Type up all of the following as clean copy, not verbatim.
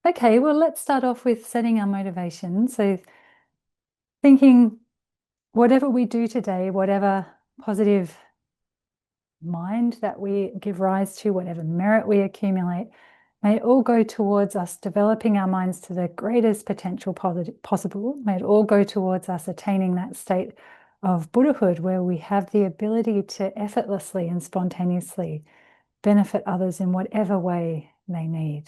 Okay, well, let's start off with setting our motivation. So thinking whatever we do today, whatever positive mind that we give rise to, whatever merit we accumulate, may it all go towards us developing our minds to the greatest potential possible. May it all go towards us attaining that state of Buddhahood where we have the ability to effortlessly and spontaneously benefit others in whatever way they need.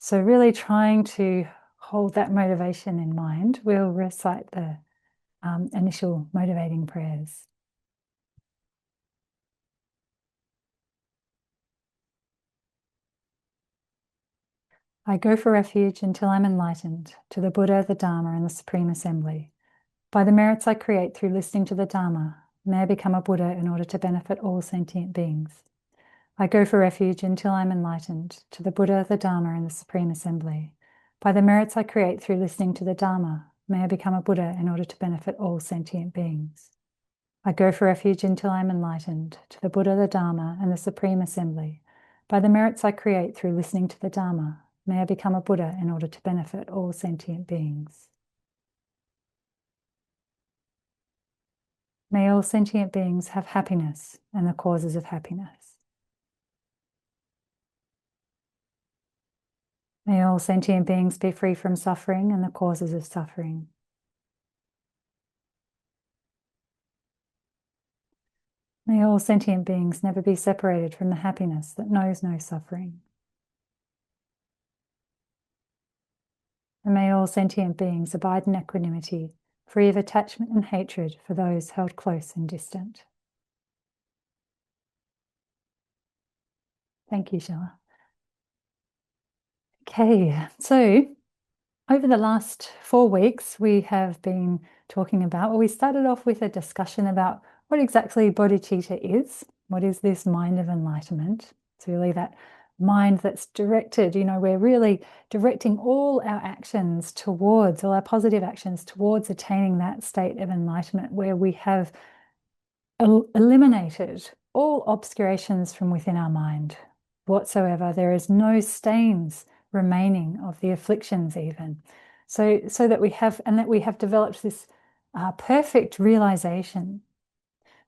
So really trying to hold that motivation in mind, we'll recite the initial motivating prayers. I go for refuge until I'm enlightened to the Buddha, the Dharma, and the Supreme Assembly. By the merits I create through listening to the Dharma, may I become a Buddha in order to benefit all sentient beings. I go for refuge until I'm enlightened to the Buddha, the Dharma, and the Supreme Assembly. By the merits I create through listening to the Dharma, may I become a Buddha in order to benefit all sentient beings. I go for refuge until I am enlightened to the Buddha, the Dharma, and the Supreme Assembly. By the merits I create through listening to the Dharma, may I become a Buddha in order to benefit all sentient beings. May all sentient beings have happiness and the causes of happiness. May all sentient beings be free from suffering and the causes of suffering. May all sentient beings never be separated from the happiness that knows no suffering. And may all sentient beings abide in equanimity, free of attachment and hatred for those held close and distant. Thank you, Sheila. Okay, so over the last 4 weeks, we have been talking about, well, we started off with a discussion about what exactly bodhicitta is. What is this mind of enlightenment? It's really that mind that's directed, we're really directing all our actions towards, all our positive actions towards attaining that state of enlightenment where we have eliminated all obscurations from within our mind whatsoever. There is no stains remaining of the afflictions even. So that we have, and that we have developed this perfect realization.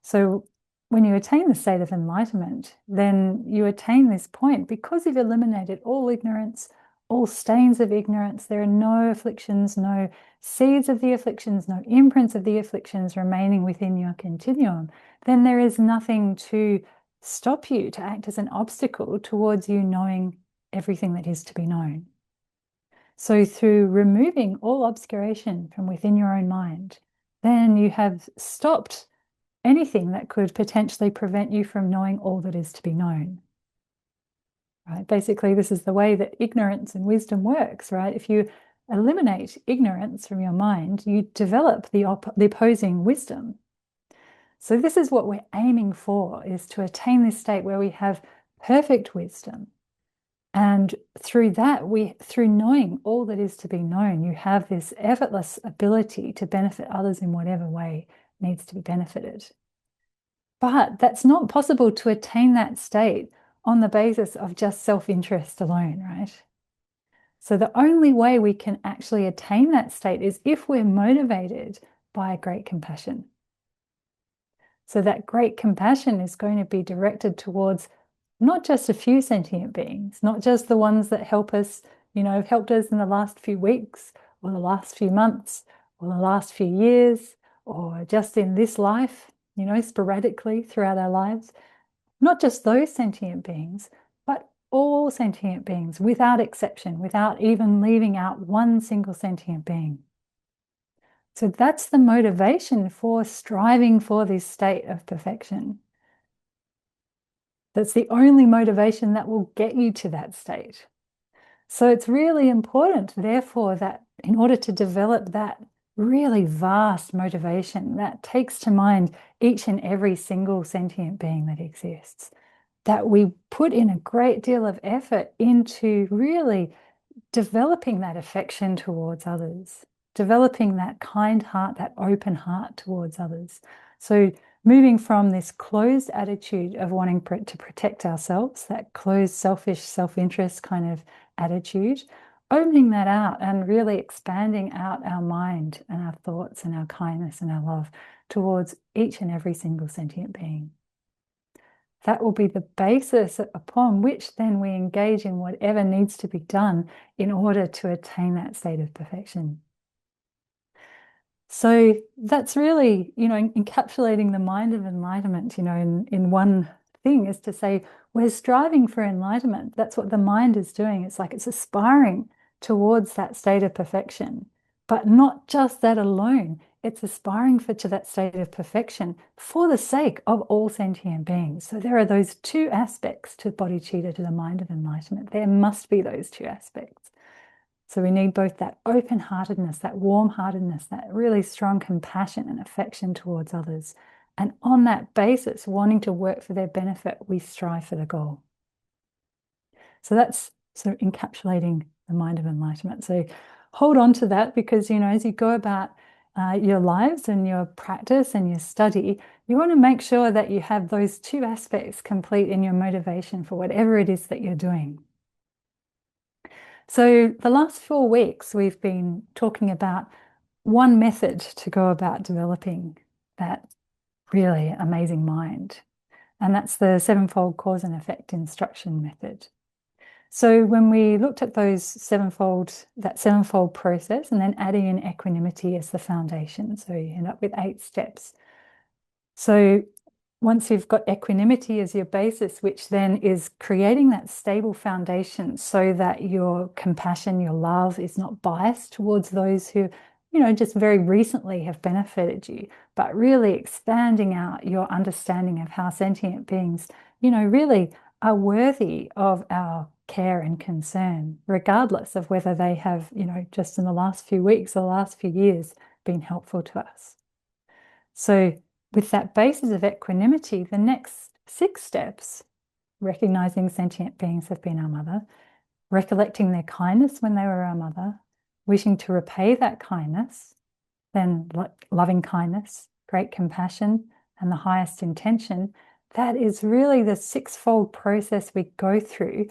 So when you attain the state of enlightenment, then you attain this point because you've eliminated all ignorance, all stains of ignorance. There are no afflictions, no seeds of the afflictions, no imprints of the afflictions remaining within your continuum. Then there is nothing to stop you, to act as an obstacle towards you knowing everything that is to be known. So through removing all obscuration from within your own mind, then you have stopped anything that could potentially prevent you from knowing all that is to be known. Right? Basically, this is the way that ignorance and wisdom works, right? If you eliminate ignorance from your mind, you develop the opposing wisdom. So this is what we're aiming for, is to attain this state where we have perfect wisdom. And through that, through knowing all that is to be known, you have this effortless ability to benefit others in whatever way needs to be benefited. But that's not possible to attain that state on the basis of just self-interest alone, right? So the only way we can actually attain that state is if we're motivated by great compassion. So that great compassion is going to be directed towards not just a few sentient beings, not just the ones that help us, have helped us in the last few weeks or the last few months or the last few years or just in this life, sporadically throughout our lives. Not just those sentient beings, but all sentient beings without exception, without even leaving out one single sentient being. So that's the motivation for striving for this state of perfection. That's the only motivation that will get you to that state. So it's really important, therefore, that in order to develop that really vast motivation that takes to mind each and every single sentient being that exists, that we put in a great deal of effort into really developing that affection towards others, developing that kind heart, that open heart towards others. So moving from this closed attitude of wanting to protect ourselves, that closed, selfish, self-interest kind of attitude, opening that out and really expanding out our mind and our thoughts and our kindness and our love towards each and every single sentient being. That will be the basis upon which then we engage in whatever needs to be done in order to attain that state of perfection. So that's really, encapsulating the mind of enlightenment, in one thing, is to say we're striving for enlightenment. That's what the mind is doing. It's like it's aspiring towards that state of perfection, but not just that alone. It's aspiring to that state of perfection for the sake of all sentient beings. So there are those two aspects to bodhicitta, to the mind of enlightenment. There must be those two aspects. So we need both that open-heartedness, that warm-heartedness, that really strong compassion and affection towards others. And on that basis, wanting to work for their benefit, we strive for the goal. So that's sort of encapsulating the mind of enlightenment. So hold on to that, because, as you go about your lives and your practice and your study, you want to make sure that you have those two aspects complete in your motivation for whatever it is that you're doing. So the last 4 weeks, we've been talking about one method to go about developing that really amazing mind. And that's the sevenfold cause and effect instruction method. So when we looked at that sevenfold process, and then adding in equanimity as the foundation, so you end up with 8 steps. So once you've got equanimity as your basis, which then is creating that stable foundation so that your compassion, your love is not biased towards those who, just very recently have benefited you, but really expanding out your understanding of how sentient beings, really are worthy of our care and concern, regardless of whether they have, just in the last few weeks or the last few years, been helpful to us. So with that basis of equanimity, the next 6 steps, recognizing sentient beings have been our mother, recollecting their kindness when they were our mother, wishing to repay that kindness, then loving kindness, great compassion, and the highest intention. That is really the 6-fold process we go through,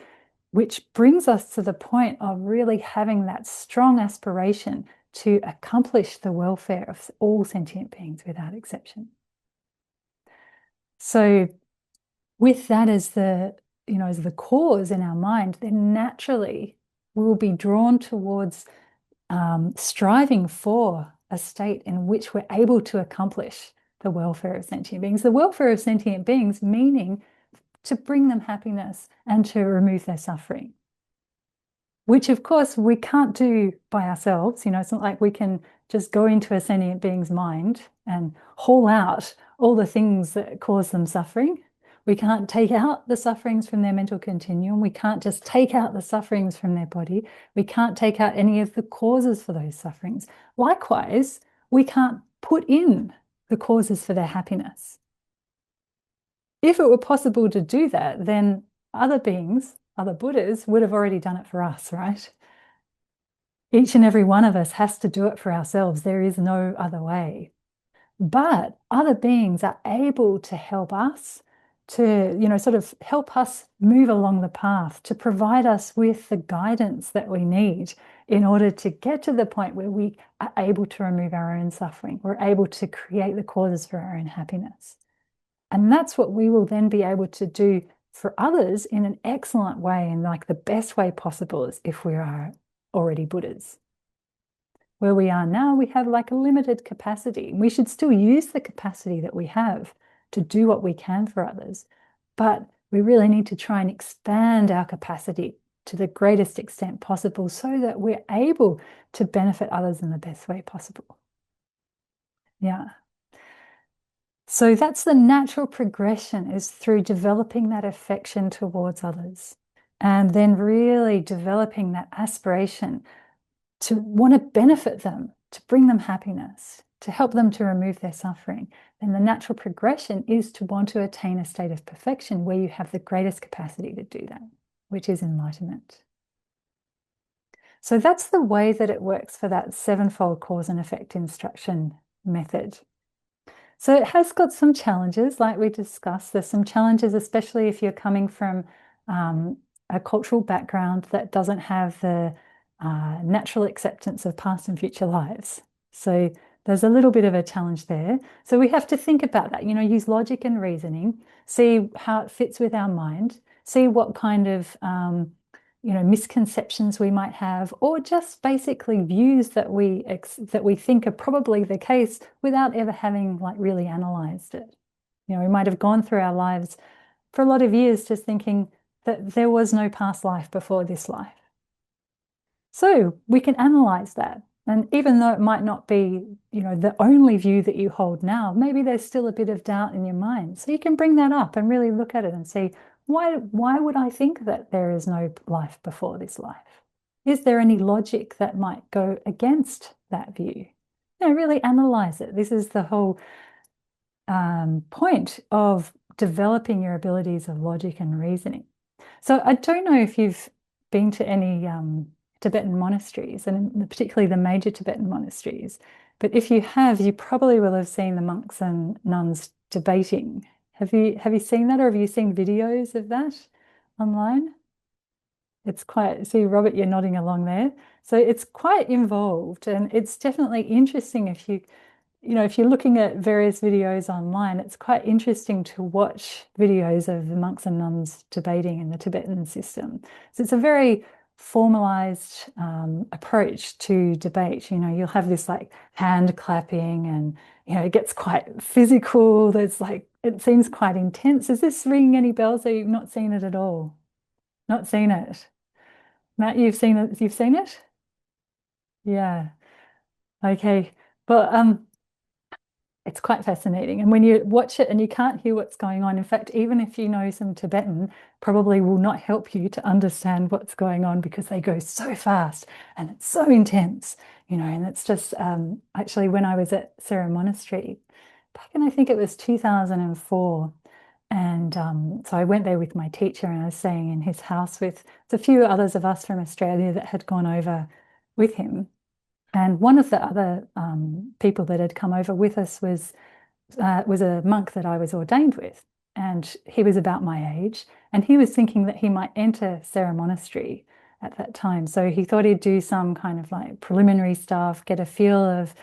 which brings us to the point of really having that strong aspiration to accomplish the welfare of all sentient beings without exception. So with that as the cause in our mind, then naturally we'll be drawn towards striving for a state in which we're able to accomplish the welfare of sentient beings. The welfare of sentient beings meaning to bring them happiness and to remove their suffering, which of course we can't do by ourselves. It's not like we can just go into a sentient being's mind and haul out all the things that cause them suffering. We can't take out the sufferings from their mental continuum. We can't just take out the sufferings from their body. We can't take out any of the causes for those sufferings. Likewise, we can't put in the causes for their happiness. If it were possible to do that, then other beings, other Buddhas, would have already done it for us, right? Each and every one of us has to do it for ourselves. There is no other way. But other beings are able to help us, to, sort of help us move along the path, to provide us with the guidance that we need in order to get to the point where we are able to remove our own suffering. We're able to create the causes for our own happiness. And that's what we will then be able to do for others in an excellent way, and like the best way possible, as if we are already Buddhas. Where we are now, we have like a limited capacity. We should still use the capacity that we have to do what we can for others. But we really need to try and expand our capacity to the greatest extent possible so that we're able to benefit others in the best way possible. Yeah. So that's the natural progression, is through developing that affection towards others, and then really developing that aspiration to want to benefit them, to bring them happiness, to help them to remove their suffering. Then the natural progression is to want to attain a state of perfection where you have the greatest capacity to do that, which is enlightenment. So that's the way that it works for that 7-fold cause and effect instruction method. So it has got some challenges, like we discussed. There's some challenges, especially if you're coming from a cultural background that doesn't have the natural acceptance of past and future lives. So there's a little bit of a challenge there. So we have to think about that, use logic and reasoning, see how it fits with our mind, see what kind of misconceptions we might have, or just basically views that we think are probably the case without ever having like really analyzed it. We might have gone through our lives for a lot of years just thinking that there was no past life before this life. So we can analyze that. And even though it might not be, the only view that you hold now, maybe there's still a bit of doubt in your mind. So you can bring that up and really look at it and see, why would I think that there is no life before this life? Is there any logic that might go against that view? Really analyze it. This is the whole point of developing your abilities of logic and reasoning. So I don't know if you've been to any Tibetan monasteries, and particularly the major Tibetan monasteries, but if you have, you probably will have seen the monks and nuns debating. Have you seen that, or have you seen videos of that online? It's quite, see, Robert, you're nodding along there. So it's quite involved, and it's definitely interesting if if you're looking at various videos online, it's quite interesting to watch videos of the monks and nuns debating in the Tibetan system. So it's a very formalized approach to debate. You'll have this like hand clapping, and it gets quite physical. It seems quite intense. Is this ringing any bells, or you've not seen it at all? Not seen it. Matt, you've seen it? You've seen it? Yeah. Okay. But it's quite fascinating. And when you watch it and you can't hear what's going on, in fact, even if you know some Tibetan, probably will not help you to understand what's going on because they go so fast and it's so intense, and it's just actually when I was at Sera Monastery, back in I think it was 2004. And so I went there with my teacher and I was staying in his house with a few others of us from Australia that had gone over with him. And one of the other people that had come over with us was a monk that I was ordained with, and he was about my age, and he was thinking that he might enter Sera Monastery at that time. So he thought he'd do some kind of like preliminary stuff, get a feel of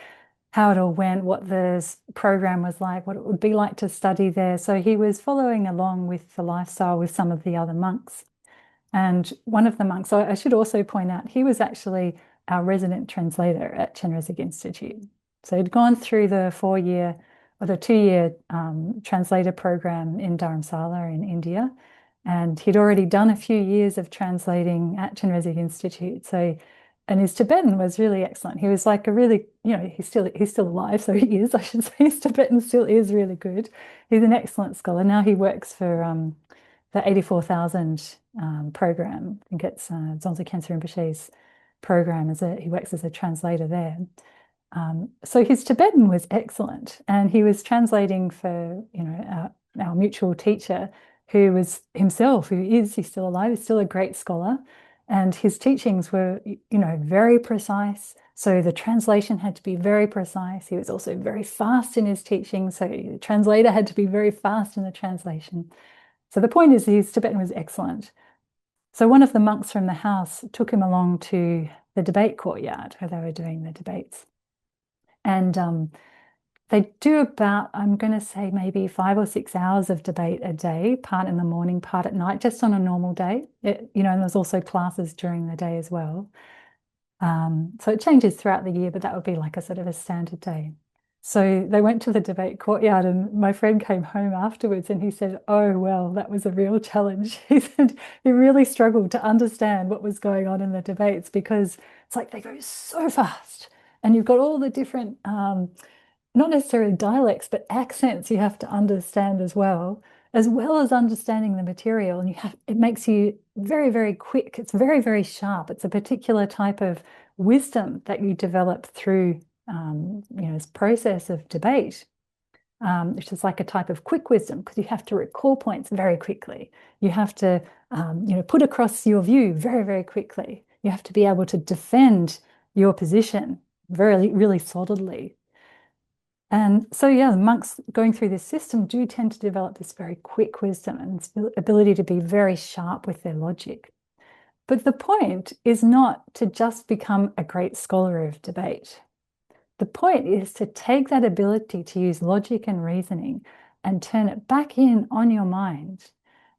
how it all went, what the program was like, what it would be like to study there. So he was following along with the lifestyle with some of the other monks. And one of the monks, so I should also point out, he was actually our resident translator at Chenrezig Institute. So he'd gone through the 4-year or the 2-year translator program in Dharamsala in India. And he'd already done a few years of translating at Chenrezig Institute. So, and his Tibetan was really excellent. He was like a really, he's still alive, so he is, I should say. His Tibetan still is really good. He's an excellent scholar. Now he works for the 84,000 program. I think it's Dzongsa Khyentse Rinpoche's program. He works as a translator there. So his Tibetan was excellent, and he was translating for our mutual teacher, who was himself, he's still alive, he's still a great scholar, and his teachings were very precise. So the translation had to be very precise. He was also very fast in his teaching, so the translator had to be very fast in the translation. So the point is, his Tibetan was excellent. So one of the monks from the house took him along to the debate courtyard where they were doing the debates. And they do about, I'm going to say maybe 5 or 6 hours of debate a day, part in the morning, part at night, just on a normal day. And there's also classes during the day as well. So it changes throughout the year, but that would be like a sort of a standard day. So they went to the debate courtyard, and my friend came home afterwards and he said, oh, well, that was a real challenge. He said he really struggled to understand what was going on in the debates because it's like they go so fast, and you've got all the different, not necessarily dialects, but accents you have to understand as well as understanding the material. And it makes you very, very quick. It's very, very sharp. It's a particular type of wisdom that you develop through this process of debate, which is like a type of quick wisdom, because you have to recall points very quickly. You have to, put across your view very, very quickly. You have to be able to defend your position very, really solidly. And so, yeah, the monks going through this system do tend to develop this very quick wisdom and ability to be very sharp with their logic. But the point is not to just become a great scholar of debate. The point is to take that ability to use logic and reasoning and turn it back in on your mind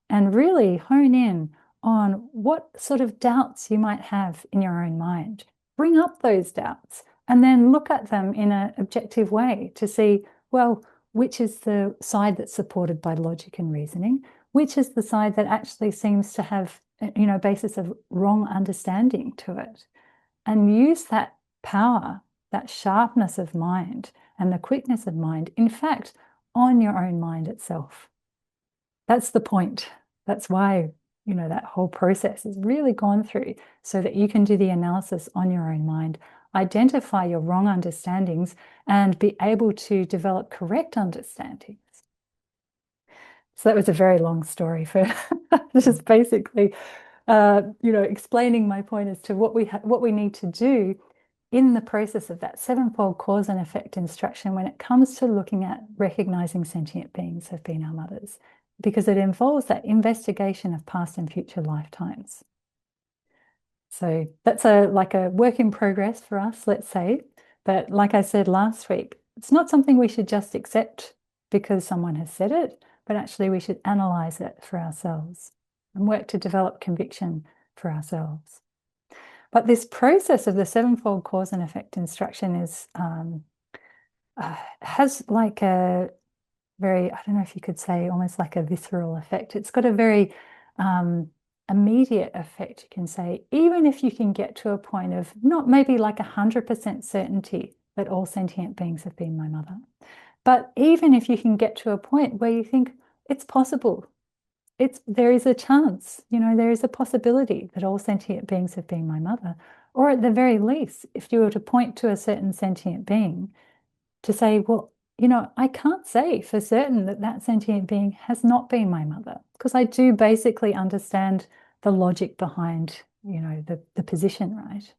and really hone in on what sort of doubts you might have in your own mind. Bring up those doubts and then look at them in an objective way to see, well, which is the side that's supported by logic and reasoning, which is the side that actually seems to have, basis of wrong understanding to it, and use that power, that sharpness of mind and the quickness of mind, in fact, on your own mind itself. That's the point. That's why, that whole process is really gone through so that you can do the analysis on your own mind, identify your wrong understandings, and be able to develop correct understandings. So that was a very long story for just basically, explaining my point as to what we need to do in the process of that sevenfold cause and effect instruction when it comes to looking at recognizing sentient beings have been our mothers, because it involves that investigation of past and future lifetimes. So that's like a work in progress for us, let's say. But like I said last week, it's not something we should just accept because someone has said it, but actually we should analyze it for ourselves and work to develop conviction for ourselves. But this process of the sevenfold cause and effect instruction has like a very, I don't know if you could say, almost like a visceral effect. It's got a very immediate effect, you can say, even if you can get to a point of not maybe like 100% certainty that all sentient beings have been my mother. But even if you can get to a point where you think it's possible, there is a chance, there is a possibility that all sentient beings have been my mother. Or at the very least, if you were to point to a certain sentient being to say, well, I can't say for certain that that sentient being has not been my mother, because I do basically understand the logic behind, the position, right?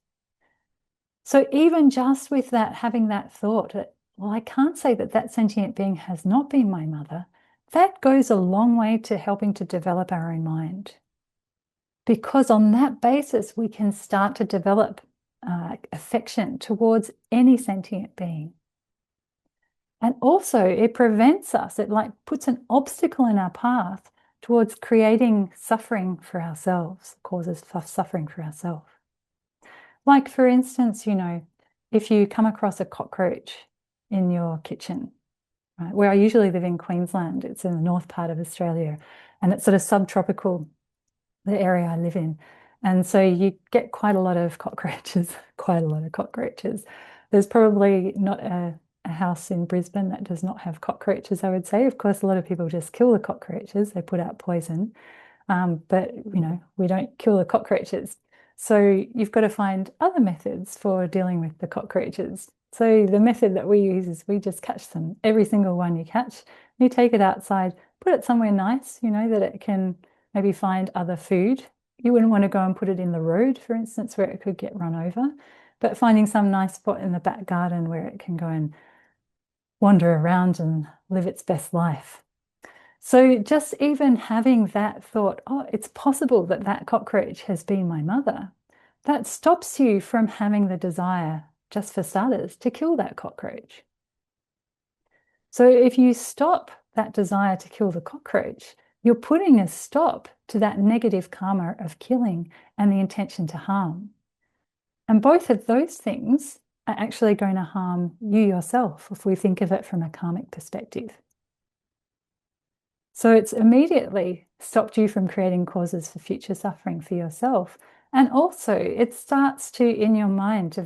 So even just with that, having that thought that, well, I can't say that that sentient being has not been my mother, that goes a long way to helping to develop our own mind. Because on that basis, we can start to develop affection towards any sentient being. And also it prevents us, it like puts an obstacle in our path towards creating suffering for ourselves, causes suffering for ourselves. Like for instance, if you come across a cockroach in your kitchen, right, where I usually live in Queensland, it's in the north part of Australia, and it's sort of subtropical, the area I live in. And so you get quite a lot of cockroaches, quite a lot of cockroaches. There's probably not a house in Brisbane that does not have cockroaches, I would say. Of course, a lot of people just kill the cockroaches. They put out poison. But, we don't kill the cockroaches. So you've got to find other methods for dealing with the cockroaches. So the method that we use is we just catch them. Every single one you catch, you take it outside, put it somewhere nice, that it can maybe find other food. You wouldn't want to go and put it in the road, for instance, where it could get run over, but finding some nice spot in the back garden where it can go and wander around and live its best life. So just even having that thought, oh, it's possible that that cockroach has been my mother, that stops you from having the desire, just for starters, to kill that cockroach. So if you stop that desire to kill the cockroach, you're putting a stop to that negative karma of killing and the intention to harm. And both of those things are actually going to harm you yourself if we think of it from a karmic perspective. So it's immediately stopped you from creating causes for future suffering for yourself. And also it starts to, in your mind,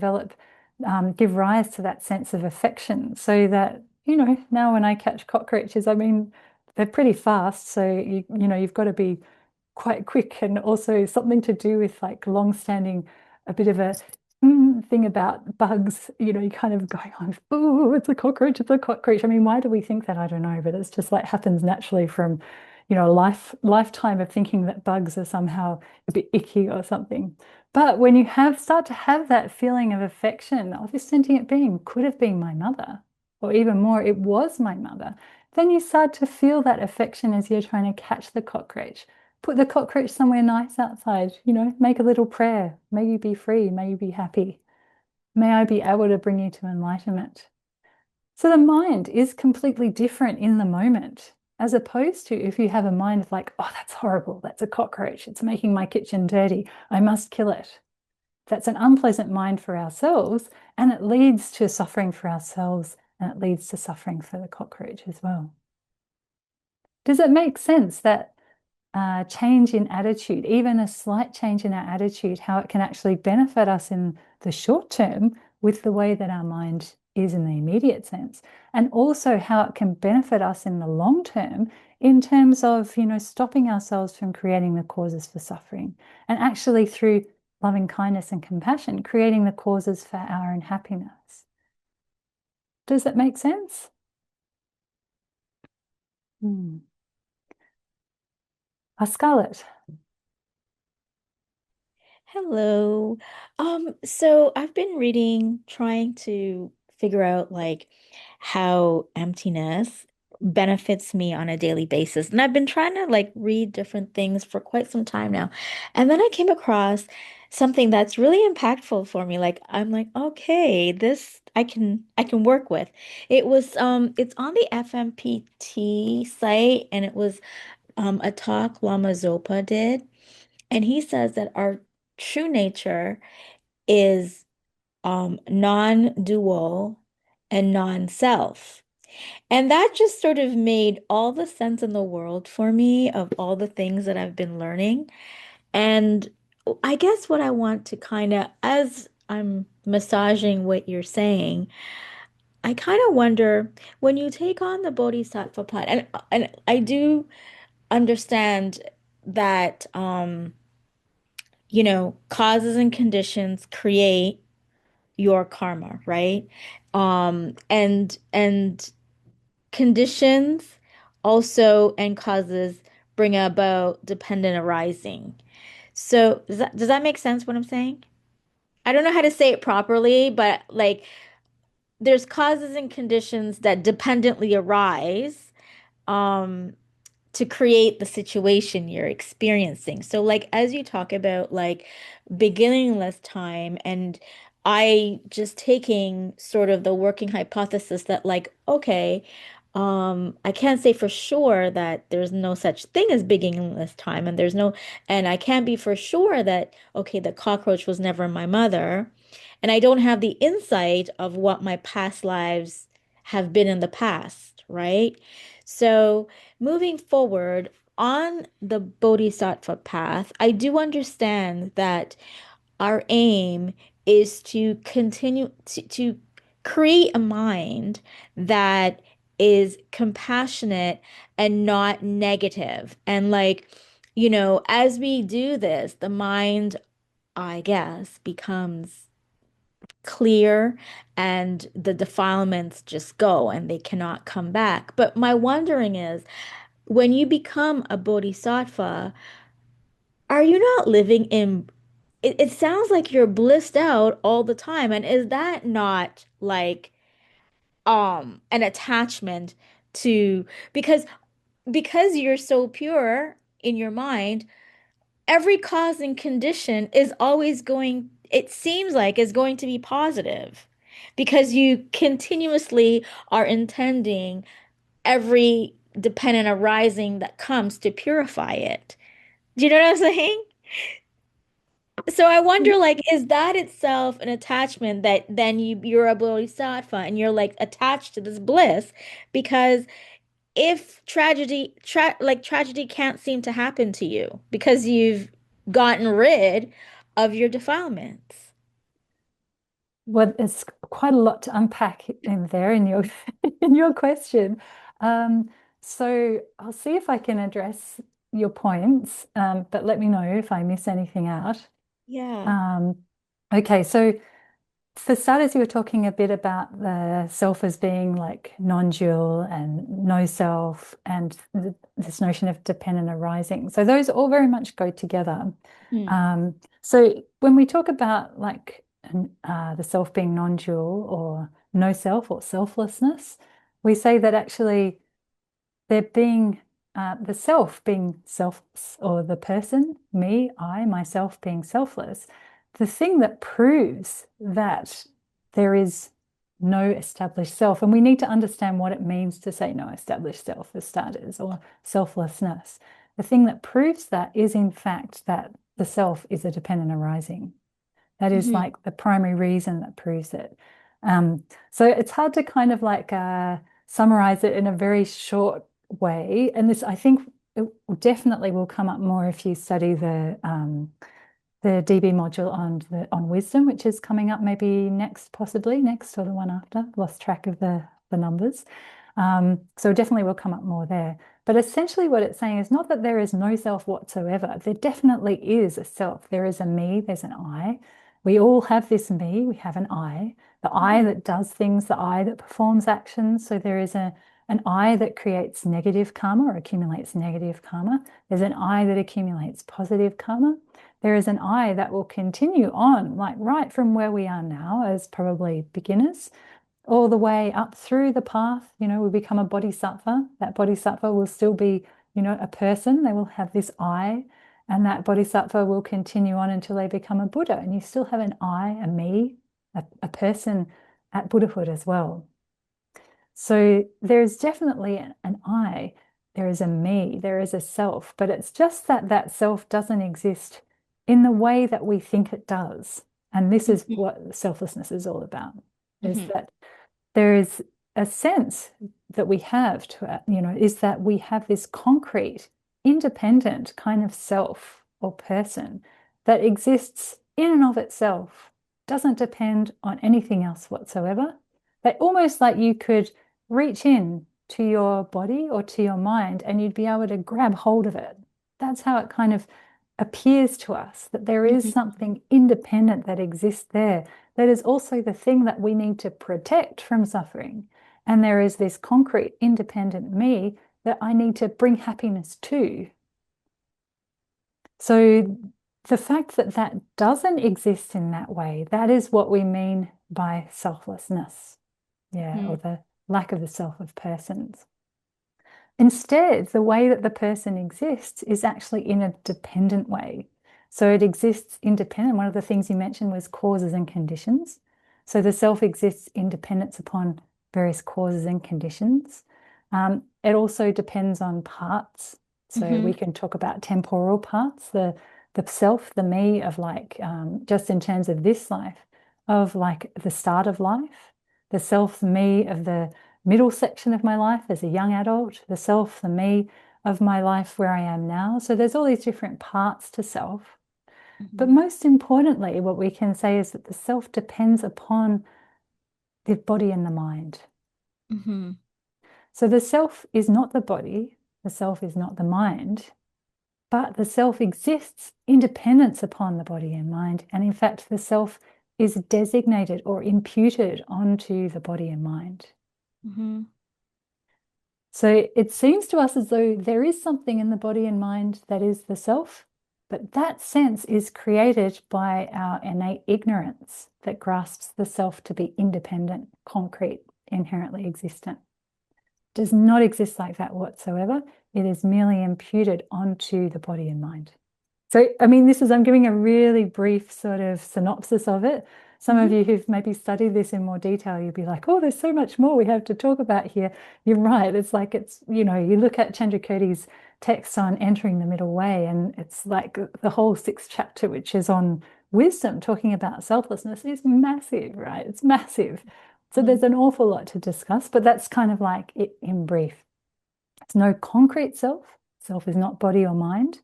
give rise to that sense of affection so that, now when I catch cockroaches, I mean, they're pretty fast. So, you've got to be quite quick, and also something to do with like long-standing, a bit of a thing about bugs, you kind of going on, oh, it's a cockroach, it's a cockroach. I mean, why do we think that? I don't know, but it's just like happens naturally from, a lifetime of thinking that bugs are somehow a bit icky or something. But when you start to have that feeling of affection, oh, this sentient being could have been my mother, or even more, it was my mother, then you start to feel that affection as you're trying to catch the cockroach. Put the cockroach somewhere nice outside, make a little prayer. May you be free. May you be happy. May I be able to bring you to enlightenment. So the mind is completely different in the moment, as opposed to if you have a mind of like, oh, that's horrible. That's a cockroach. It's making my kitchen dirty. I must kill it. That's an unpleasant mind for ourselves, and it leads to suffering for ourselves, and it leads to suffering for the cockroach as well. Does it make sense that change in attitude, even a slight change in our attitude, how it can actually benefit us in the short term with the way that our mind is in the immediate sense, and also how it can benefit us in the long term in terms of, stopping ourselves from creating the causes for suffering, and actually through loving kindness and compassion, creating the causes for our own happiness. Does that make sense? Scarlett. Hello. So I've been reading, trying to figure out like how emptiness benefits me on a daily basis. And I've been trying to like read different things for quite some time now. And then I came across something that's really impactful for me. Like I'm like, okay, this I can work with. It's on the FMPT site and it was a talk Lama Zopa did. And he says that our true nature is non-dual and non-self. And that just sort of made all the sense in the world for me of all the things that I've been learning. And I guess what I want to kind of, as I'm massaging what you're saying, I kind of wonder when you take on the Bodhisattva path, and I do understand that causes and conditions create your karma, right? And conditions also and causes bring about dependent arising. So does that make sense what I'm saying? I don't know how to say it properly, but like there's causes and conditions that dependently arise. Um, to create the situation you're experiencing. So like as you talk about like beginningless time and I just taking sort of the working hypothesis that like okay, I can't say for sure that there's no such thing as beginningless time and I can't be for sure that okay, the cockroach was never my mother and I don't have the insight of what my past lives have been in the past, right? So moving forward on the Bodhisattva path, I do understand that our aim is to continue to create a mind that is compassionate and not negative. And like, as we do this, the mind, I guess, becomes clear and the defilements just go and they cannot come back. But my wondering is, when you become a bodhisattva, are you not living in it sounds like you're blissed out all the time. And is that not like an attachment to because you're so pure in your mind, every cause and condition is always going, it seems like is going to be positive because you continuously are intending every dependent arising that comes to purify it. Do you know what I'm saying? So I wonder, like, is that itself an attachment that then you're a bodhisattva and you're like attached to this bliss? Because if tragedy can't seem to happen to you because you've gotten rid of your defilements. Well, it's quite a lot to unpack in there in your in your question. Um, so I'll see if I can address your points, but let me know if I miss anything out. Yeah. Um, okay, so for starters, you were talking a bit about the self as being like non-dual and no self, and this notion of dependent arising. So those all very much go together. Hmm. So when we talk about like the self being non-dual or no self or selflessness, we say that actually they're being the self being selfless, or the person, me, I, myself being selfless, the thing that proves that there is no established self, and we need to understand what it means to say no established self for starters, or selflessness. The thing that proves that is, in fact, that the self is a dependent arising. That is Hmm. like the primary reason that proves it. So it's hard to kind of like summarize it in a very short way. And this, I think, it definitely will come up more if you study the DB module on wisdom, which is coming up maybe next, possibly next or the one after. Lost track of the numbers. So definitely will come up more there. But essentially what it's saying is not that there is no self whatsoever. There definitely is a self. There is a me, there's an I. We all have this me, we have an I. The I that does things, the I that performs actions. So there is an I that creates negative karma or accumulates negative karma. There's an I that accumulates positive karma. There is an I that will continue on, like right from where we are now as probably beginners, all the way up through the path. We become a bodhisattva. That bodhisattva will still be, a person. They will have this I, and that bodhisattva will continue on until they become a Buddha. And you still have an I, a me, a person at Buddhahood as well. So there's definitely an I, there is a me, there is a self, but it's just that that self doesn't exist in the way that we think it does. And this is what selflessness is all about, is Hmm. that there is a sense that we have to, is that we have this concrete, independent kind of self or person that exists in and of itself, doesn't depend on anything else whatsoever. That almost like you could reach in to your body or to your mind and you'd be able to grab hold of it. That's how it kind of appears to us, that there is Hmm. something independent that exists there, that is also the thing that we need to protect from suffering. And there is this concrete, independent me that I need to bring happiness to. So the fact that that doesn't exist in that way, that is what we mean by selflessness. Yeah, or the lack of the self of persons. Instead, the way that the person exists is actually in a dependent way. So it exists independent. One of the things you mentioned was causes and conditions. So the self exists in dependence upon various causes and conditions. It also depends on parts. So we Hmm. can talk about temporal parts, the self, the me of like, just in terms of this life, of like the start of life, the self, me of the middle section of my life as a young adult, the self, the me of my life where I am now. So there's all these different parts to self. But Hmm. most importantly, what we can say is that the self depends upon the body and the mind. Hmm. So the self is not the body, the self is not the mind, but the self exists in dependence upon the body and mind. And in fact, the self is designated or imputed onto the body and mind. Hmm. So it seems to us as though there is something in the body and mind that is the self, but that sense is created by our innate ignorance that grasps the self to be independent, concrete, inherently existent. Does not exist like that whatsoever. It is merely imputed onto the body and mind. So, I mean, I'm giving a really brief sort of synopsis of it. Some of Hmm. you who've maybe studied this in more detail, you'll be like, oh, there's so much more we have to talk about here. You're right. It's like you look at Chandrakirti's text on entering the middle way, and it's like the whole sixth chapter, which is on wisdom, talking about selflessness, is massive, right? It's massive. So there's an awful lot to discuss, but that's kind of like it in brief. There's no concrete self. Self is not body or mind,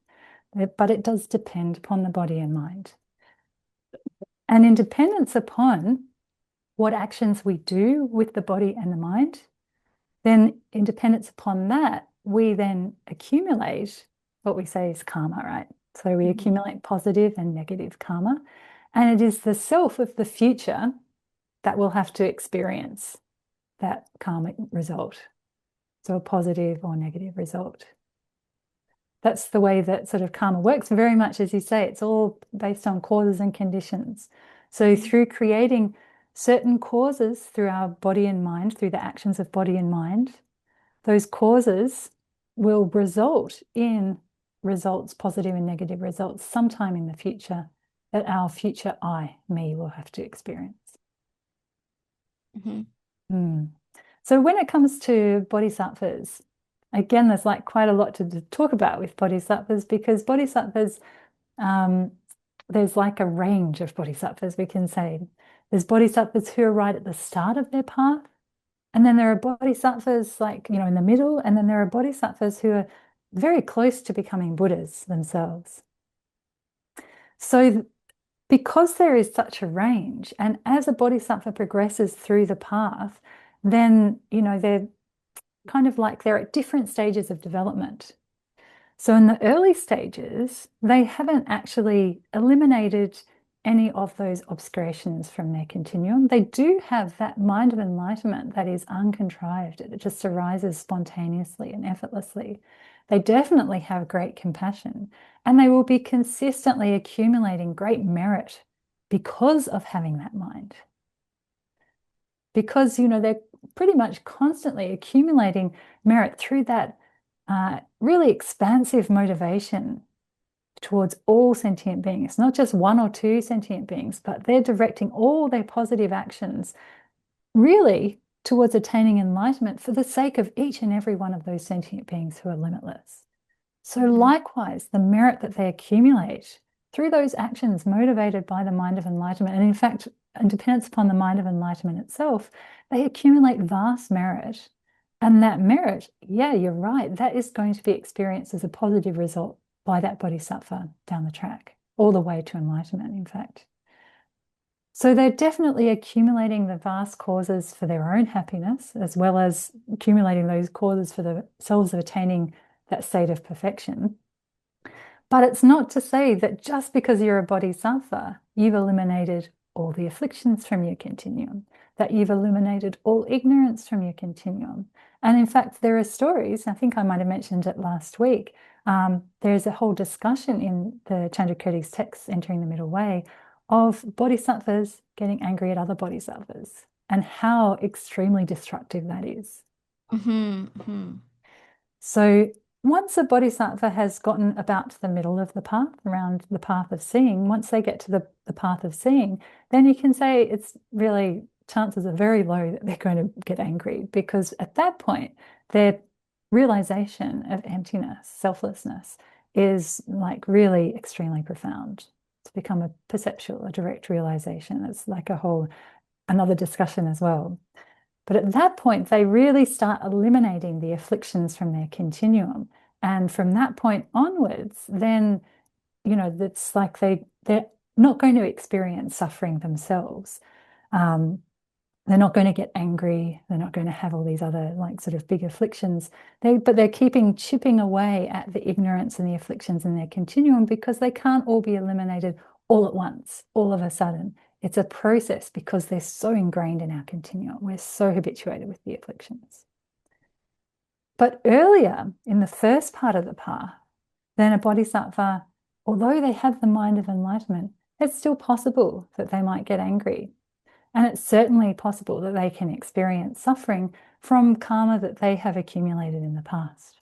but it does depend upon the body and mind. And in dependence upon what actions we do with the body and the mind, then in dependence upon that, we then accumulate what we say is karma, right? So we Hmm. accumulate positive and negative karma. And it is the self of the future that will have to experience that karmic result. So a positive or negative result. That's the way that sort of karma works. Very much as you say, it's all based on causes and conditions. So through creating certain causes through our body and mind, through the actions of body and mind, those causes will result in results, positive and negative results, sometime in the future that our future I, me, will have to experience. Hmm. Mm. So when it comes to bodhisattvas, again, there's like quite a lot to talk about with bodhisattvas, because bodhisattvas, um, there's like a range of bodhisattvas, we can say. There's bodhisattvas who are right at the start of their path, and then there are bodhisattvas like, in the middle, and then there are bodhisattvas who are very close to becoming Buddhas themselves. So because there is such a range, and as a bodhisattva progresses through the path, then, they're kind of like they're at different stages of development. So in the early stages, they haven't actually eliminated any of those obscurations from their continuum. They do have that mind of enlightenment that is uncontrived. It just arises spontaneously and effortlessly. They definitely have great compassion, and they will be consistently accumulating great merit because of having that mind. Because, they're pretty much constantly accumulating merit through that really expansive motivation towards all sentient beings, not just one or two sentient beings, but they're directing all their positive actions really towards attaining enlightenment for the sake of each and every one of those sentient beings who are limitless. So, Hmm. likewise, the merit that they accumulate through those actions motivated by the mind of enlightenment, and in fact, in dependence upon the mind of enlightenment itself, they accumulate vast merit. And that merit, yeah, you're right, that is going to be experienced as a positive result by that bodhisattva down the track, all the way to enlightenment, in fact. So they're definitely accumulating the vast causes for their own happiness, as well as accumulating those causes for themselves of attaining that state of perfection. But it's not to say that just because you're a bodhisattva, you've eliminated all the afflictions from your continuum, that you've eliminated all ignorance from your continuum. And in fact, there are stories, I think I might have mentioned it last week. There's a whole discussion in the Chandrakirti's text, Entering the Middle Way, of bodhisattvas getting angry at other bodhisattvas and how extremely destructive that is. Hmm. Hmm. So once a bodhisattva has gotten about to the middle of the path, around the path of seeing, once they get to the path of seeing, then you can say it's really, chances are very low that they're going to get angry, because at that point, their realization of emptiness, selflessness, is like really extremely profound. It's become a perceptual, a direct realization. It's like a whole another discussion as well. But at that point, they really start eliminating the afflictions from their continuum. And from that point onwards, then, it's like they're not going to experience suffering themselves. Um, they're not going to get angry. They're not going to have all these other like sort of big afflictions. But they're keeping chipping away at the ignorance and the afflictions in their continuum, because they can't all be eliminated all at once, all of a sudden. It's a process because they're so ingrained in our continuum. We're so habituated with the afflictions. But earlier in the first part of the path, then a bodhisattva, although they have the mind of enlightenment, it's still possible that they might get angry. And it's certainly possible that they can experience suffering from karma that they have accumulated in the past.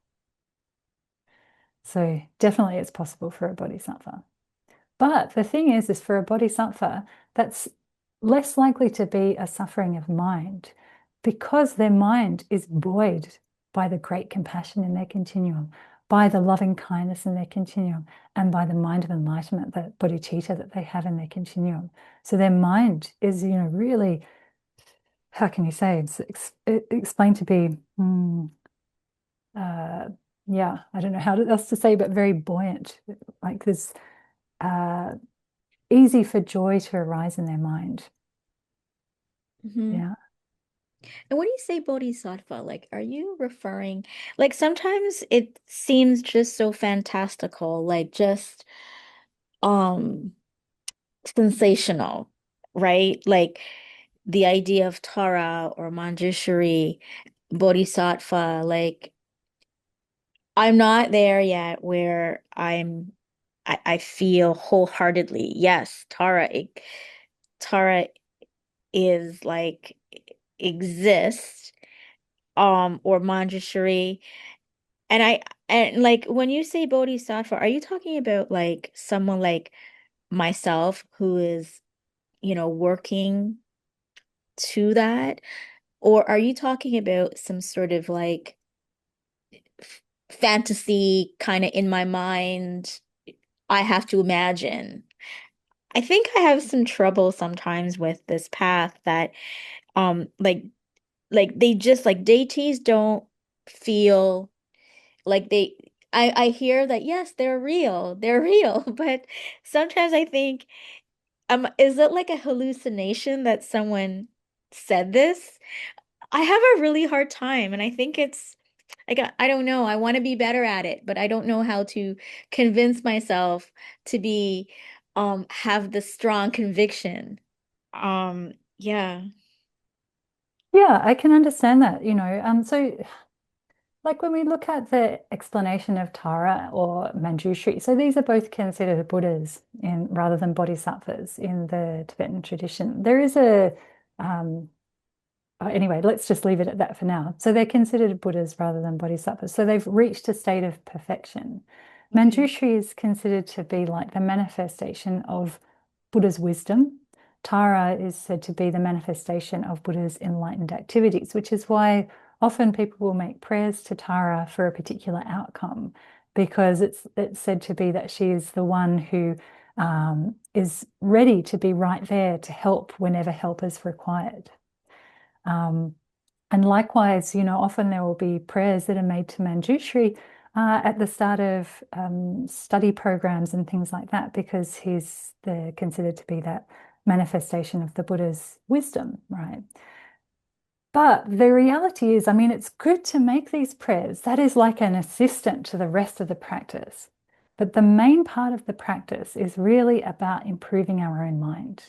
So definitely it's possible for a bodhisattva. But the thing is for a bodhisattva, that's less likely to be a suffering of mind, because their mind is buoyed by the great compassion in their continuum, by the loving kindness in their continuum, and by the mind of enlightenment, the bodhicitta that they have in their continuum. So their mind is, really, how can you say, it's explained to be, uh, yeah, I don't know how else to say, but very buoyant, like this, uh, easy for joy to arise in their mind. Hmm. Yeah. And when you say bodhisattva, like, are you referring, like, sometimes it seems just so fantastical, like just um sensational, right? Like the idea of Tara or Manjushri, bodhisattva, like I'm not there yet where I feel wholeheartedly, yes, Tara is like exists, or Manjushri. And like when you say bodhisattva, are you talking about like someone like myself who is, working to that? Or are you talking about some sort of like fantasy kind of in my mind? I have to imagine. I think I have some trouble sometimes with this path that like they just like deities don't feel like I hear that yes, they're real, but sometimes I think is it like a hallucination that someone said this? I have a really hard time, and I think it's like I don't know. I want to be better at it, but I don't know how to convince myself to be have the strong conviction. Yeah. Yeah, I can understand that, so like when we look at the explanation of Tara or Manjushri, so these are both considered Buddhas in rather than bodhisattvas in the Tibetan tradition. There is um, anyway, let's just leave it at that for now. So they're considered Buddhas rather than bodhisattvas. So they've reached a state of perfection. Okay. Manjushri is considered to be like the manifestation of Buddha's wisdom. Tara is said to be the manifestation of Buddha's enlightened activities, which is why often people will make prayers to Tara for a particular outcome, because it's said to be that she is the one who is ready to be right there to help whenever help is required. Um, and likewise, often there will be prayers that are made to Manjushri at the start of study programs and things like that, because they're considered to be that manifestation of the Buddha's wisdom, right? But the reality is, I mean, it's good to make these prayers. That is like an assistant to the rest of the practice. But the main part of the practice is really about improving our own mind.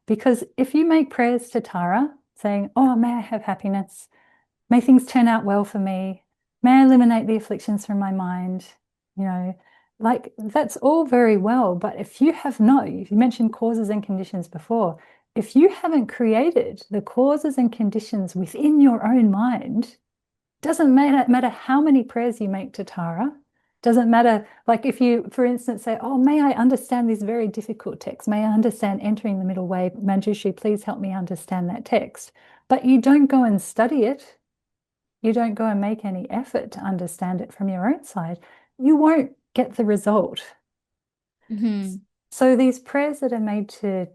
Because if you make prayers to Tara saying, oh, may I have happiness, may things turn out well for me, may I eliminate the afflictions from my mind, you know, like that's all very well. But if you have not, you mentioned causes and conditions before, if you haven't created the causes and conditions within your own mind, doesn't matter how many prayers you make to Tara. Doesn't matter, like if you, for instance, say, oh, may I understand this very difficult text? May I understand entering the middle way? Manjushri, please help me understand that text. But you don't go and study it. You don't go and make any effort to understand it from your own side. You won't get the result. Hmm. So these prayers that are made to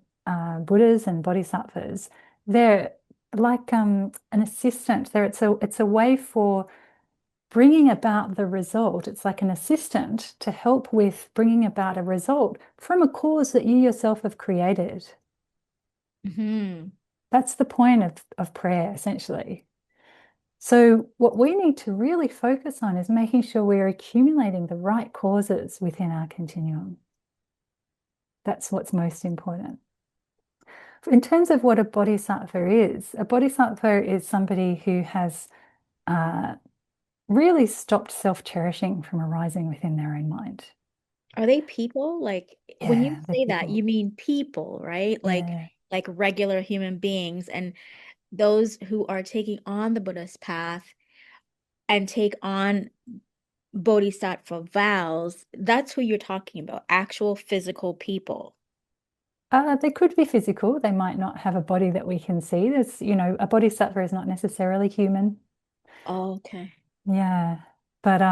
Buddhas and Bodhisattvas, they're like an assistant. It's a way for bringing about the result. It's like an assistant to help with bringing about a result from a cause that you yourself have created. Hmm. That's the point of prayer, essentially. So, what we need to really focus on is making sure we're accumulating the right causes within our continuum. That's what's most important. In terms of what a bodhisattva is somebody who has uh, really stopped self-cherishing from arising within their own mind. Are they people? Like when you Yeah, the say that, people. you mean people, right? Yeah. Like regular human beings and those who are taking on the Buddhist path and take on bodhisattva vows, that's who you're talking about, actual physical people. They could be physical. They might not have a body that we can see. A bodhisattva is not necessarily human. Oh, okay. Yeah. But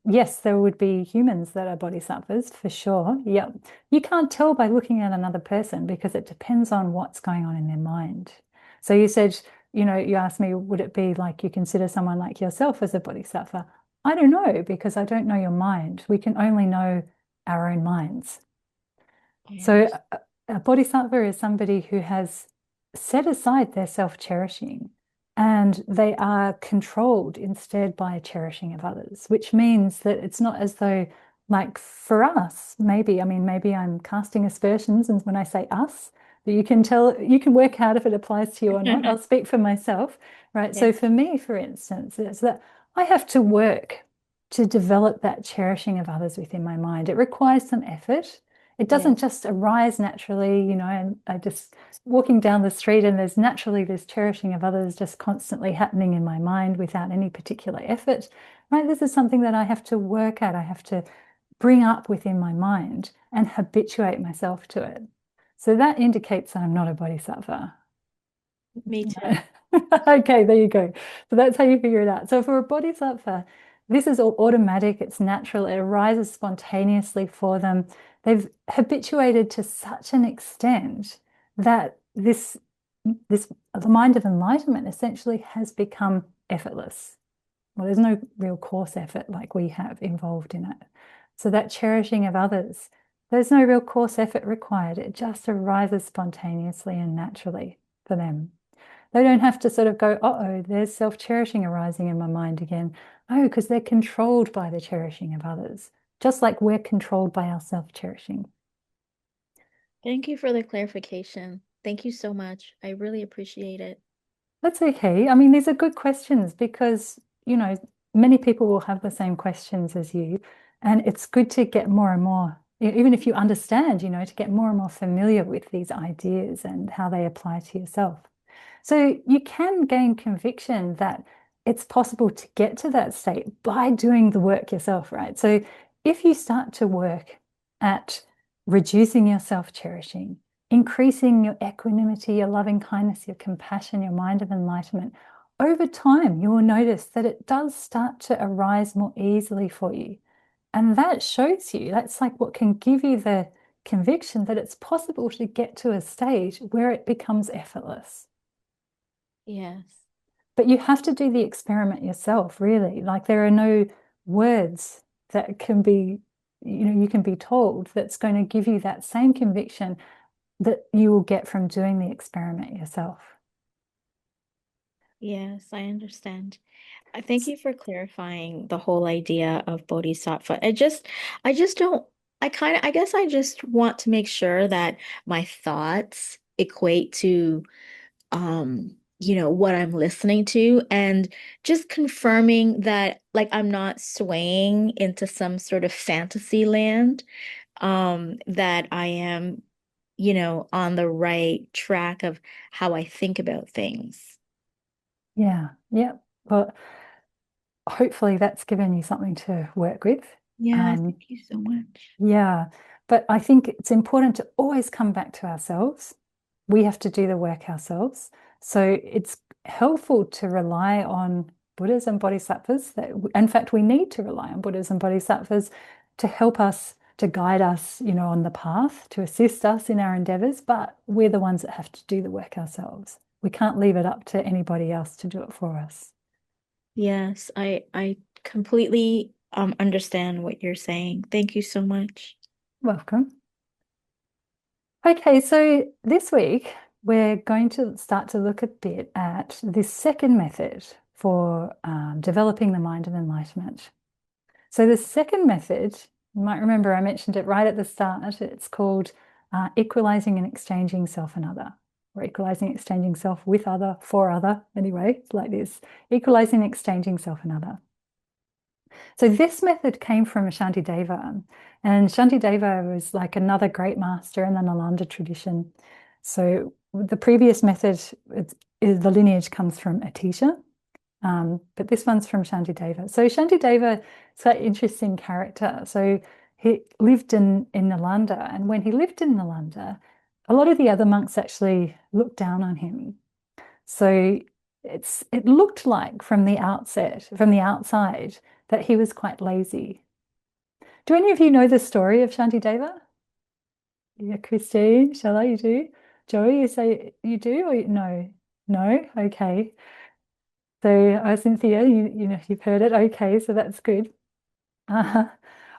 yes, there would be humans that are bodhisattvas for sure. Yep. You can't tell by looking at another person because it depends on what's going on in their mind. So you said, you asked me, would it be like you consider someone like yourself as a bodhisattva? I don't know because I don't know your mind. We can only know our own minds. I So understand. a bodhisattva is somebody who has set aside their self-cherishing and they are controlled instead by a cherishing of others, which means that it's not as though, like for us, maybe I'm casting aspersions, and when I say us, that you can work out if it applies to you or not. I'll speak for myself, right? Yeah. So for me, for instance, it's that I have to work to develop that cherishing of others within my mind. It requires some effort. It Yeah. doesn't just arise naturally, you know, and I just walking down the street and there's naturally this cherishing of others just constantly happening in my mind without any particular effort, right? This is something that I have to work at. I have to bring up within my mind and habituate myself to it. So that indicates that I'm not a bodhisattva. Me too. Okay, there you go. So that's how you figure it out. So for a bodhisattva, this is all automatic, it's natural, it arises spontaneously for them. They've habituated to such an extent that this the mind of enlightenment essentially has become effortless. Well, there's no real course effort like we have involved in it. So that cherishing of others, there's no real course effort required. It just arises spontaneously and naturally for them. They don't have to sort of go, uh-oh, there's self-cherishing arising in my mind again. Oh, because they're controlled by the cherishing of others, just like we're controlled by our self-cherishing. Thank you for the clarification. Thank you so much. I really appreciate it. That's okay. I mean, these are good questions because, you know, many people will have the same questions as you. And it's good to get more and more, even if you understand, you know, to get more and more familiar with these ideas and how they apply to yourself. So you can gain conviction that it's possible to get to that state by doing the work yourself, right? So if you start to work at reducing your self-cherishing, increasing your equanimity, your loving kindness, your compassion, your mind of enlightenment, over time, you will notice that it does start to arise more easily for you. And that shows you, that's like what can give you the conviction that it's possible to get to a stage where it becomes effortless. Yes. But you have to do the experiment yourself, really. Like there are no words that can be, you know, you can be told that's going to give you that same conviction that you will get from doing the experiment yourself. Yes, I understand. I thank you for clarifying the whole idea of bodhisattva. I just don't, I guess I just want to make sure that my thoughts equate to, what I'm listening to and just confirming that, like, I'm not swaying into some sort of fantasy land, that I am, on the right track of how I think about things. Yeah, yeah. But hopefully that's given you something to work with. Yeah, Um, thank you so much. yeah, but I think it's important to always come back to ourselves. We have to do the work ourselves. So it's helpful to rely on Buddhas and Bodhisattvas. That, in fact, we need to rely on Buddhas and Bodhisattvas to help us, to guide us, you know, on the path, to assist us in our endeavors. But we're the ones that have to do the work ourselves. We can't leave it up to anybody else to do it for us. Yes, I completely understand what you're saying. Thank you so much. Welcome. Okay, so this week we're going to start to look a bit at this second method for developing the mind of enlightenment. So the second method, you might remember I mentioned it right at the start. It's called equalizing and exchanging self and other, or equalizing, exchanging self with other, for other. Anyway, it's like this, equalizing, exchanging self and other. So this method came from Shantideva, and Shantideva was like another great master in the Nalanda tradition. So the previous method, the lineage comes from Atisha, but this one's from Shantideva. So Shantideva is an interesting character. So he lived in Nalanda, and when he lived in Nalanda, a lot of the other monks actually looked down on him. So it looked like from the outset, from the outside, that he was quite lazy. Do any of you know the story of Shantideva? Yeah, Christine, Shella, you do? Joey, you say you do or no? No? Okay. So Cynthia, you know you've heard it. Okay, so that's good. Uh,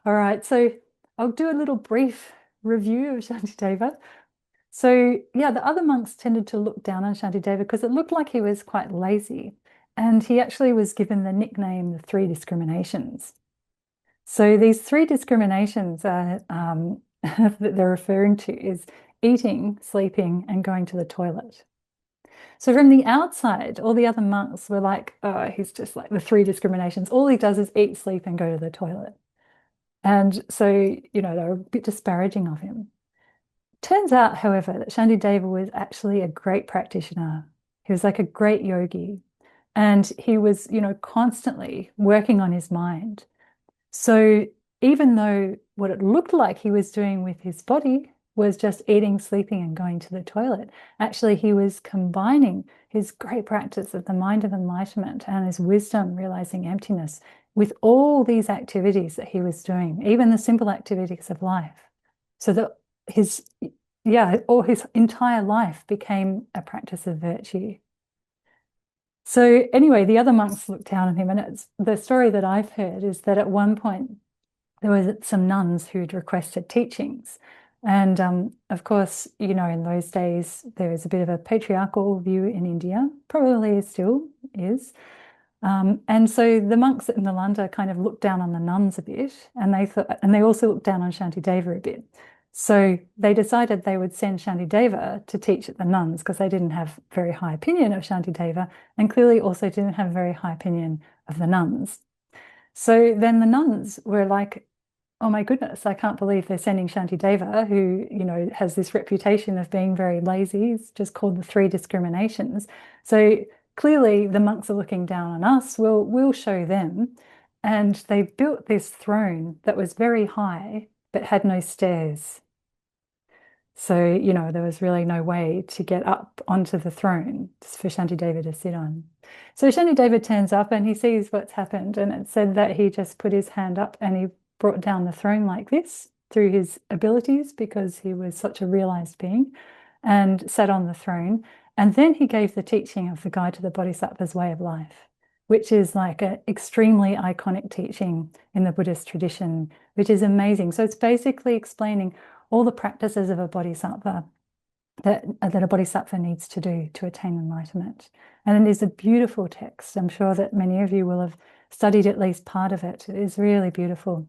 all right. So I'll do a little brief review of Shantideva. So yeah, the other monks tended to look down on Shantideva because it looked like he was quite lazy. And he actually was given the nickname the three discriminations. So these three discriminations are, that they're referring to is eating, sleeping, and going to the toilet. So from the outside, all the other monks were like, oh, he's just like the three discriminations. All he does is eat, sleep, and go to the toilet. And so, they were a bit disparaging of him. Turns out, however, that Shantideva was actually a great practitioner. He was like a great yogi. And he was, constantly working on his mind. So even though what it looked like he was doing with his body was just eating, sleeping, and going to the toilet, actually he was combining his great practice of the mind of enlightenment and his wisdom, realizing emptiness, with all these activities that he was doing, even the simple activities of life. So that his, yeah, all his entire life became a practice of virtue. So anyway, the other monks looked down on him, and it's the story that I've heard is that at one point there was some nuns who'd requested teachings. And of course, in those days, there was a bit of a patriarchal view in India, probably still is. And so the monks in Nalanda kind of looked down on the nuns a bit, and they thought, and they also looked down on Shantideva a bit. So they decided they would send Shantideva to teach at the nuns because they didn't have very high opinion of Shantideva, and clearly also didn't have a very high opinion of the nuns. So then the nuns were like, oh my goodness, I can't believe they're sending Shantideva, who, has this reputation of being very lazy. It's just called the three discriminations. So clearly the monks are looking down on us. We'll show them. And they built this throne that was very high, but had no stairs. So, there was really no way to get up onto the throne for Shantideva to sit on. So Shantideva turns up and he sees what's happened. And it said that he just put his hand up and he brought down the throne like this through his abilities because he was such a realized being and sat on the throne. And then he gave the teaching of the Guide to the Bodhisattva's Way of Life, which is like an extremely iconic teaching in the Buddhist tradition, which is amazing. So it's basically explaining all the practices of a bodhisattva that a bodhisattva needs to do to attain enlightenment. And it is a beautiful text. I'm sure that many of you will have studied at least part of it. It is really beautiful.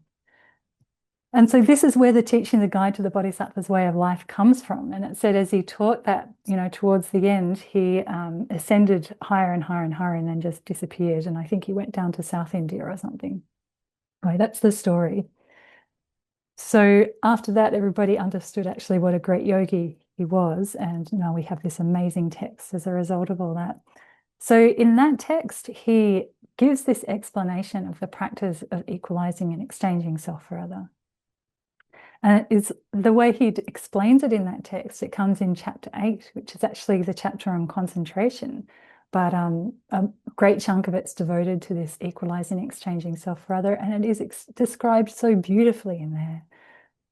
And so this is where the teaching, the Guide to the Bodhisattva's Way of Life comes from. And it said as he taught that, towards the end, he ascended higher and higher and higher and then just disappeared. And I think he went down to South India or something. Anyway, that's the story. So after that, everybody understood actually what a great yogi he was. And now we have this amazing text as a result of all that. So in that text, he gives this explanation of the practice of equalizing and exchanging self for other. And it is the way he explains it in that text. It comes in chapter 8, which is actually the chapter on concentration. But a great chunk of it's devoted to this equalizing, exchanging self for other. And it is described so beautifully in there.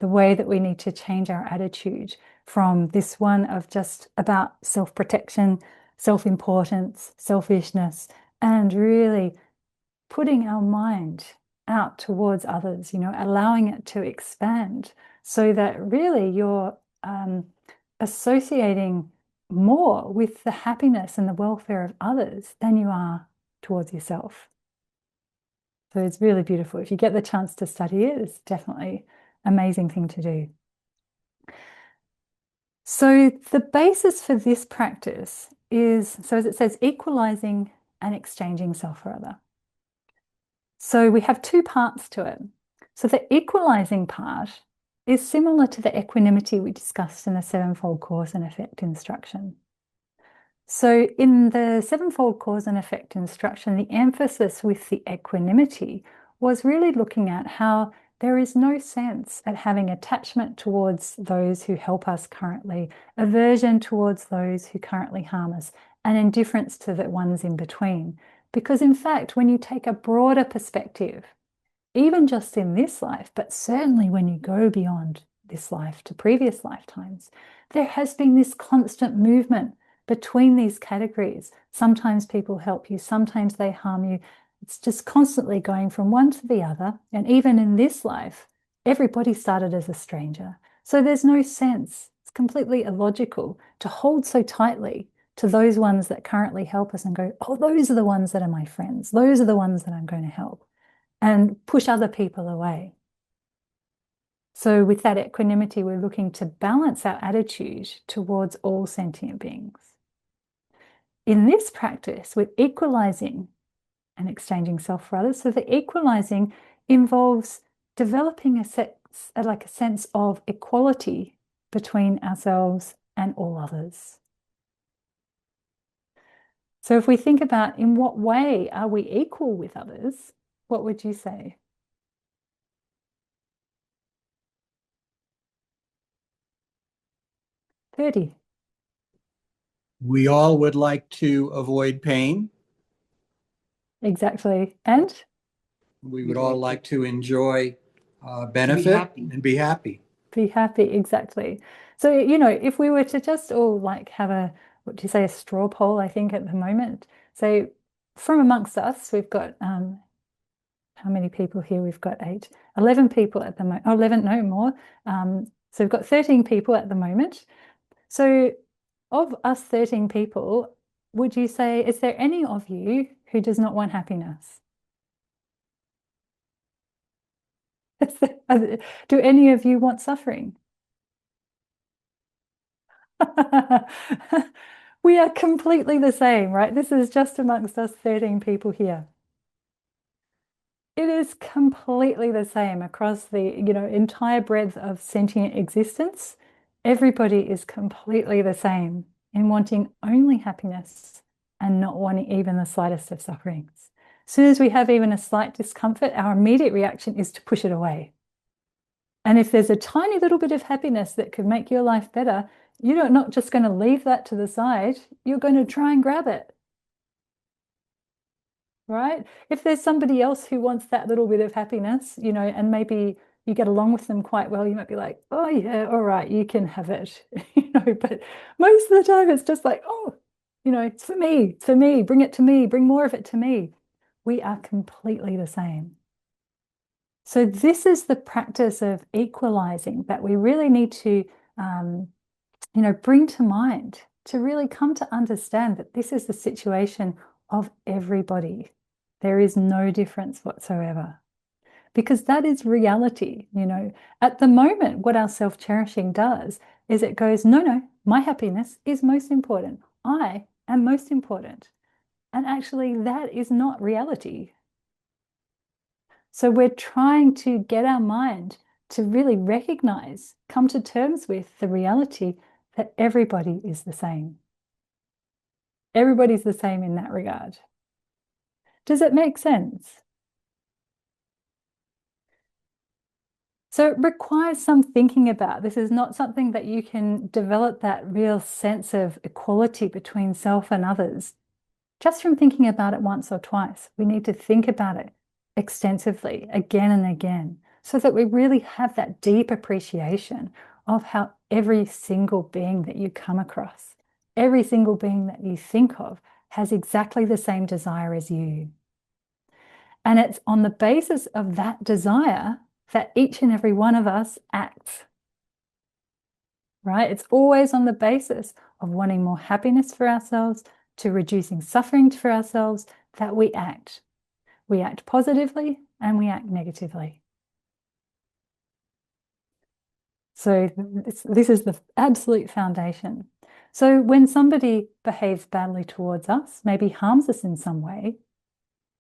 The way that we need to change our attitude from this one of just about self-protection, self-importance, selfishness, and really putting our mind out towards others, allowing it to expand so that really you're associating more with the happiness and the welfare of others than you are towards yourself. So it's really beautiful. If you get the chance to study it, it's definitely an amazing thing to do. So the basis for this practice is, so as it says, equalizing and exchanging self for other. So we have two parts to it. So the equalizing part is similar to the equanimity we discussed in the Sevenfold Cause and Effect instruction. So in the Sevenfold Cause and Effect instruction, the emphasis with the equanimity was really looking at how there is no sense at having attachment towards those who help us currently, aversion towards those who currently harm us, and indifference to the ones in between. Because in fact, when you take a broader perspective, even just in this life, but certainly when you go beyond this life to previous lifetimes, there has been this constant movement between these categories. Sometimes people help you, sometimes they harm you. It's just constantly going from one to the other. And even in this life, everybody started as a stranger. So there's no sense. It's completely illogical to hold so tightly to those ones that currently help us and go, oh, those are the ones that are my friends. Those are the ones that I'm going to help, and push other people away. So with that equanimity, we're looking to balance our attitude towards all sentient beings. In this practice, with equalizing and exchanging self for others, so the equalizing involves developing like a sense of equality between ourselves and all others. So if we think about in what way are we equal with others, what would you say? "30." We all would like to avoid pain. Exactly. And We would all like to enjoy benefit and be happy. be happy. Exactly. So, if we were to just all like have what do you say, a straw poll, I think at the moment. So from amongst us, we've got, how many people here? We've got 11 people at the moment. Oh, 11, no more. So we've got 13 people at the moment. So of us 13 people, would you say, is there any of you who does not want happiness? Do any of you want suffering? We are completely the same, right? This is just amongst us 13 people here. It is completely the same across the, entire breadth of sentient existence. Everybody is completely the same in wanting only happiness and not wanting even the slightest of sufferings. As soon as we have even a slight discomfort, our immediate reaction is to push it away. And if there's a tiny little bit of happiness that could make your life better, you're not just going to leave that to the side, you're going to try and grab it. Right? If there's somebody else who wants that little bit of happiness, and maybe you get along with them quite well, you might be like, "Oh yeah, all right, you can have it." But most of the time it's just like, "Oh, it's for me, bring it to me, bring more of it to me." We are completely the same. So this is the practice of equalizing that we really need to, bring to mind to really come to understand that this is the situation of everybody. There is no difference whatsoever. Because that is reality. At the moment, what our self-cherishing does is it goes, "No, no, my happiness is most important. I am most important." And actually, that is not reality. So we're trying to get our mind to really recognize, come to terms with the reality that everybody is the same. Everybody's the same in that regard. Does it make sense? So it requires some thinking about. This is not something that you can develop that real sense of equality between self and others just from thinking about it once or twice. We need to think about it extensively again and again so that we really have that deep appreciation of how every single being that you come across, every single being that you think of, has exactly the same desire as you. And it's on the basis of that desire that each and every one of us acts, right? It's always on the basis of wanting more happiness for ourselves, to reducing suffering for ourselves, that we act. We act positively and we act negatively. So this is the absolute foundation. So when somebody behaves badly towards us, maybe harms us in some way,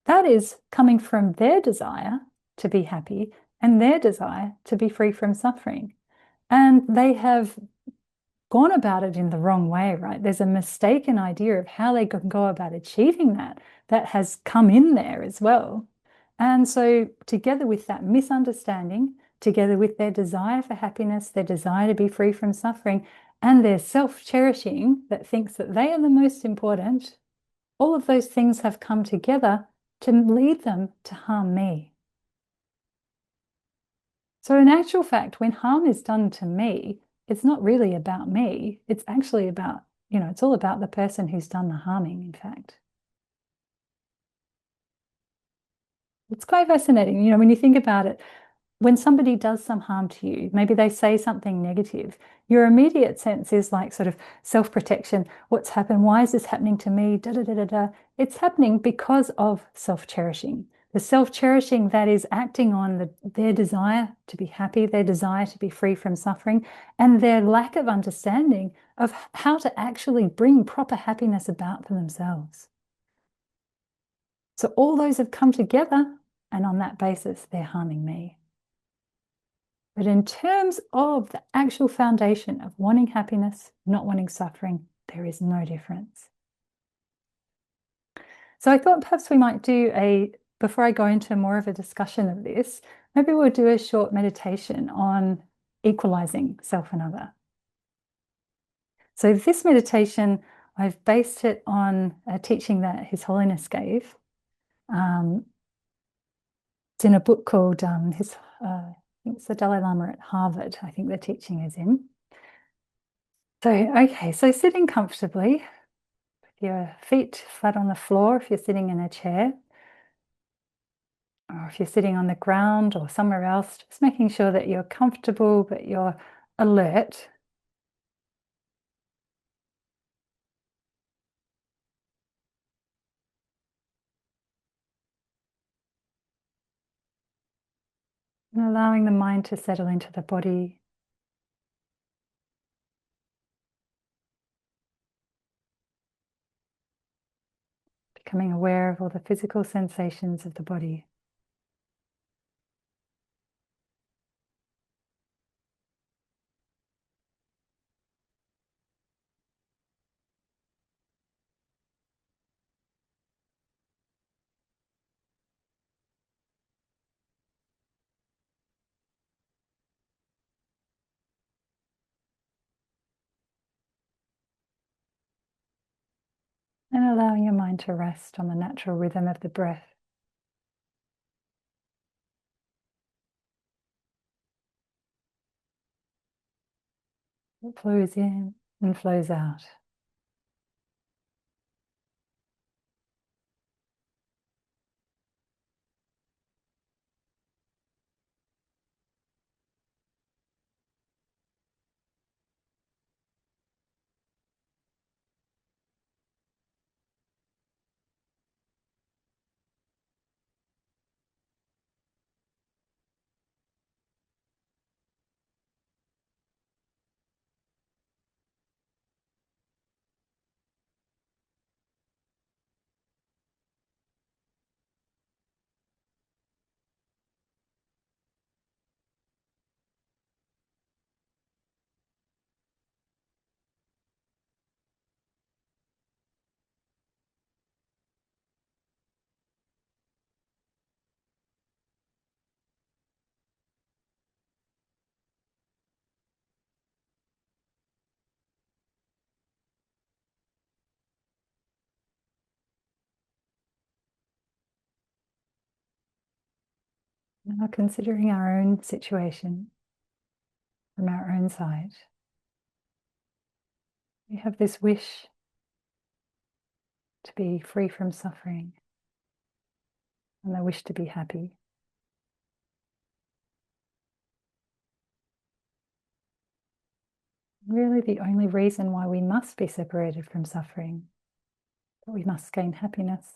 that is coming from their desire to be happy and their desire to be free from suffering. And they have gone about it in the wrong way, right? There's a mistaken idea of how they can go about achieving that has come in there as well. And so together with that misunderstanding, together with their desire for happiness, their desire to be free from suffering, and their self-cherishing that thinks that they are the most important, all of those things have come together to lead them to harm me. So in actual fact, when harm is done to me, it's not really about me. It's actually about, it's all about the person who's done the harming, in fact. It's quite fascinating, when you think about it. When somebody does some harm to you, maybe they say something negative, your immediate sense is like sort of self-protection. What's happened? Why is this happening to me? Da, da, da, da, da. It's happening because of self-cherishing. The self-cherishing that is acting on their desire to be happy, their desire to be free from suffering, and their lack of understanding of how to actually bring proper happiness about for themselves. So all those have come together, and on that basis, they're harming me. But in terms of the actual foundation of wanting happiness, not wanting suffering, there is no difference. So I thought perhaps we might do before I go into more of a discussion of this, maybe we'll do a short meditation on equalizing self and other. So this meditation, I've based it on a teaching that His Holiness gave. It's in a book called I think it's the Dalai Lama at Harvard, I think the teaching is in. So, okay, so sitting comfortably with your feet flat on the floor if you're sitting in a chair, or if you're sitting on the ground or somewhere else, just making sure that you're comfortable, but you're alert. And allowing the mind to settle into the body. Becoming aware of all the physical sensations of the body. And allowing your mind to rest on the natural rhythm of the breath. It flows in and flows out. Now considering our own situation from our own side. We have this wish to be free from suffering and the wish to be happy. Really, the only reason why we must be separated from suffering, that we must gain happiness,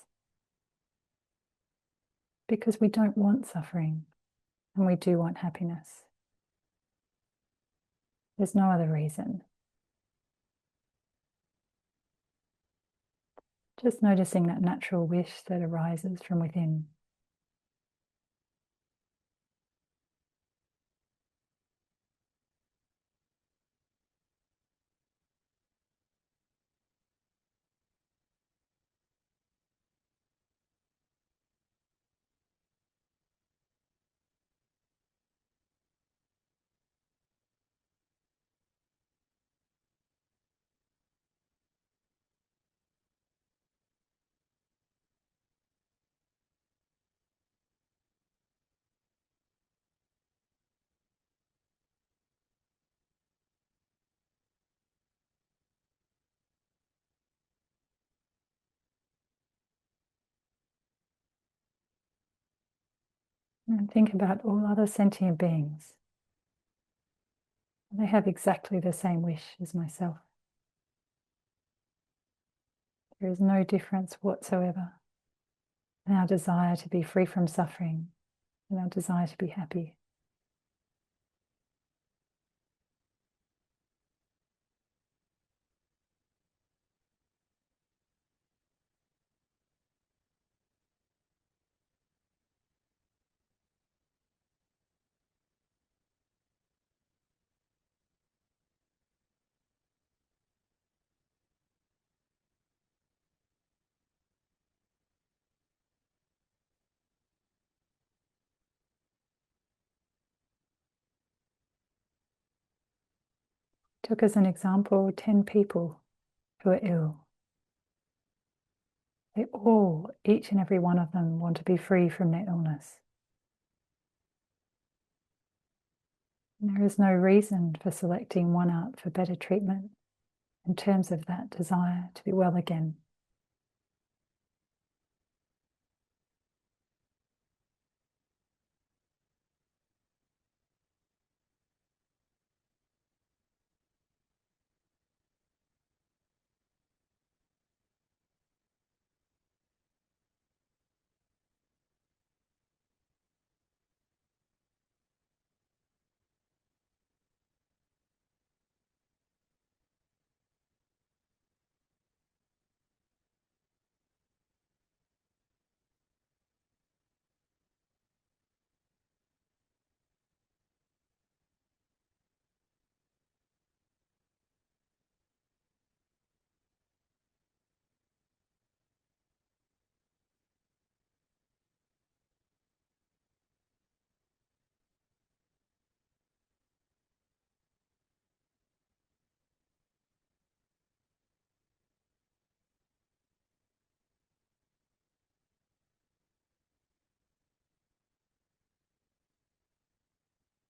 because we don't want suffering and we do want happiness. There's no other reason. Just noticing that natural wish that arises from within. And think about all other sentient beings. They have exactly the same wish as myself. There is no difference whatsoever in our desire to be free from suffering and our desire to be happy. Took as an example 10 people who are ill. They all, each and every one of them, want to be free from their illness. And there is no reason for selecting one out for better treatment in terms of that desire to be well again.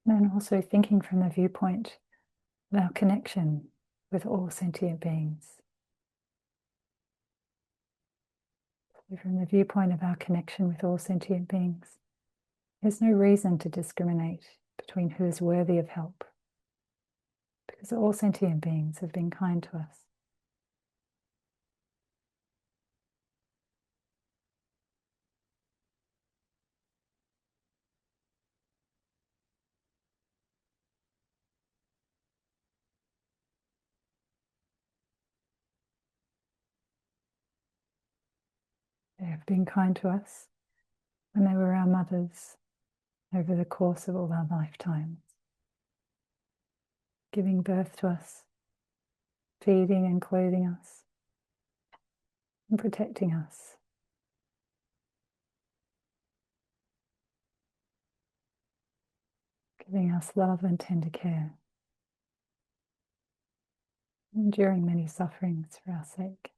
And then also thinking from the viewpoint of our connection with all sentient beings. So from the viewpoint of our connection with all sentient beings, there's no reason to discriminate between who is worthy of help, because all sentient beings have been kind to us. They have been kind to us when they were our mothers over the course of all our lifetimes, giving birth to us, feeding and clothing us, and protecting us. Giving us love and tender care, enduring many sufferings for our sake.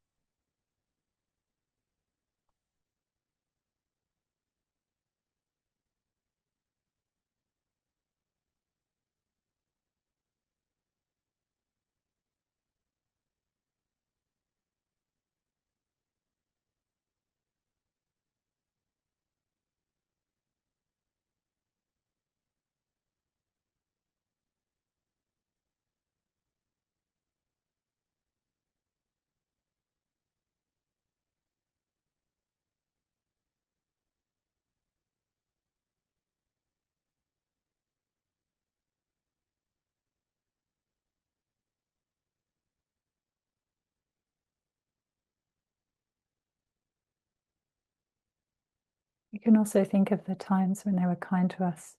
You can also think of the times when they were kind to us,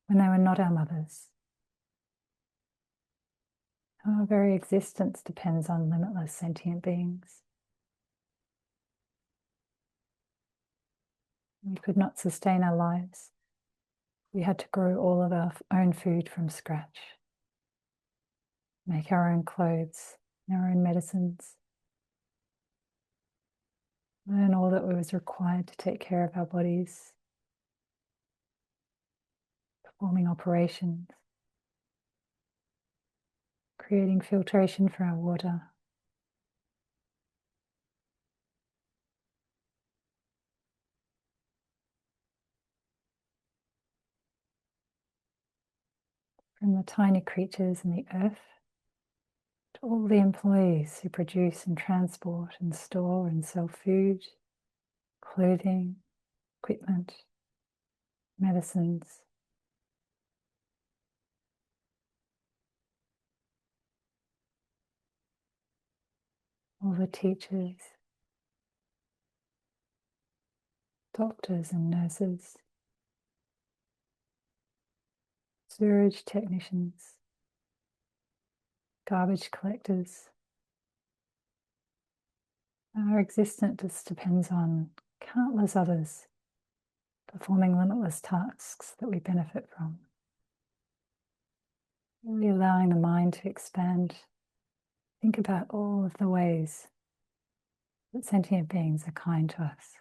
when they were not our mothers. Our very existence depends on limitless sentient beings. We could not sustain our lives. We had to grow all of our own food from scratch, make our own clothes, our own medicines, learn all that was required to take care of our bodies, performing operations, creating filtration for our water, from the tiny creatures in the earth to all the employees who produce and transport and store and sell food, clothing, equipment, medicines. All the teachers, doctors and nurses, sewage technicians, garbage collectors. Our existence depends on countless others performing limitless tasks that we benefit from. Really allowing the mind to expand. Think about all of the ways that sentient beings are kind to us.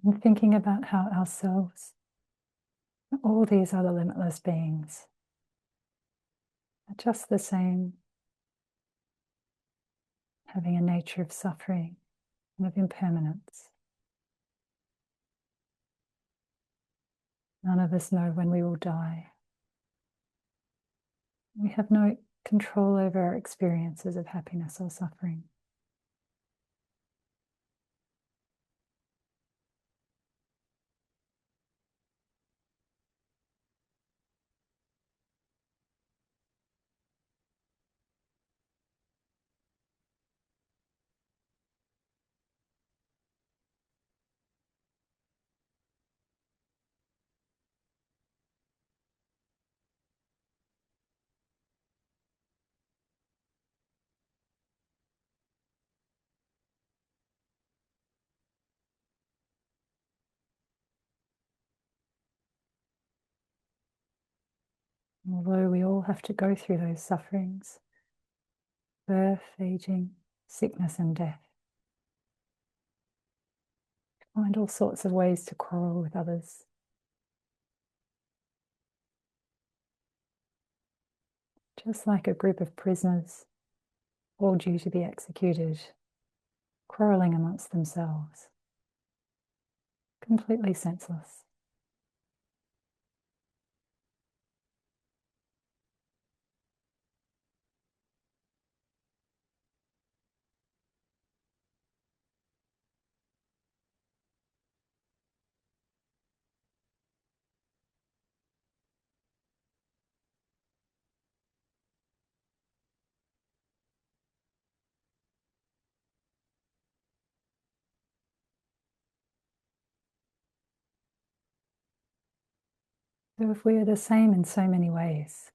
And thinking about how ourselves, all these other limitless beings, are just the same, having a nature of suffering and of impermanence. None of us know when we will die. We have no control over our experiences of happiness or suffering. Although we all have to go through those sufferings, birth, aging, sickness and death, find all sorts of ways to quarrel with others. Just like a group of prisoners, all due to be executed, quarrelling amongst themselves. Completely senseless. So if we are the same in so many ways,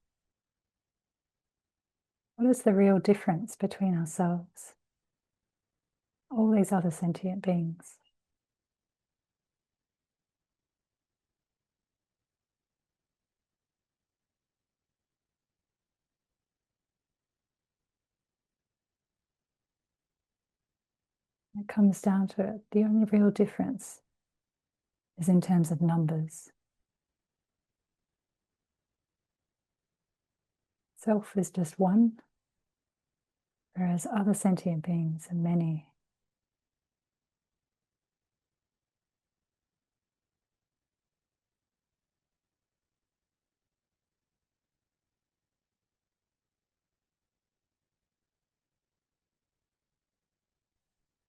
what is the real difference between ourselves, all these other sentient beings? It comes down to it. The only real difference is in terms of numbers. Self is just one, whereas other sentient beings are many.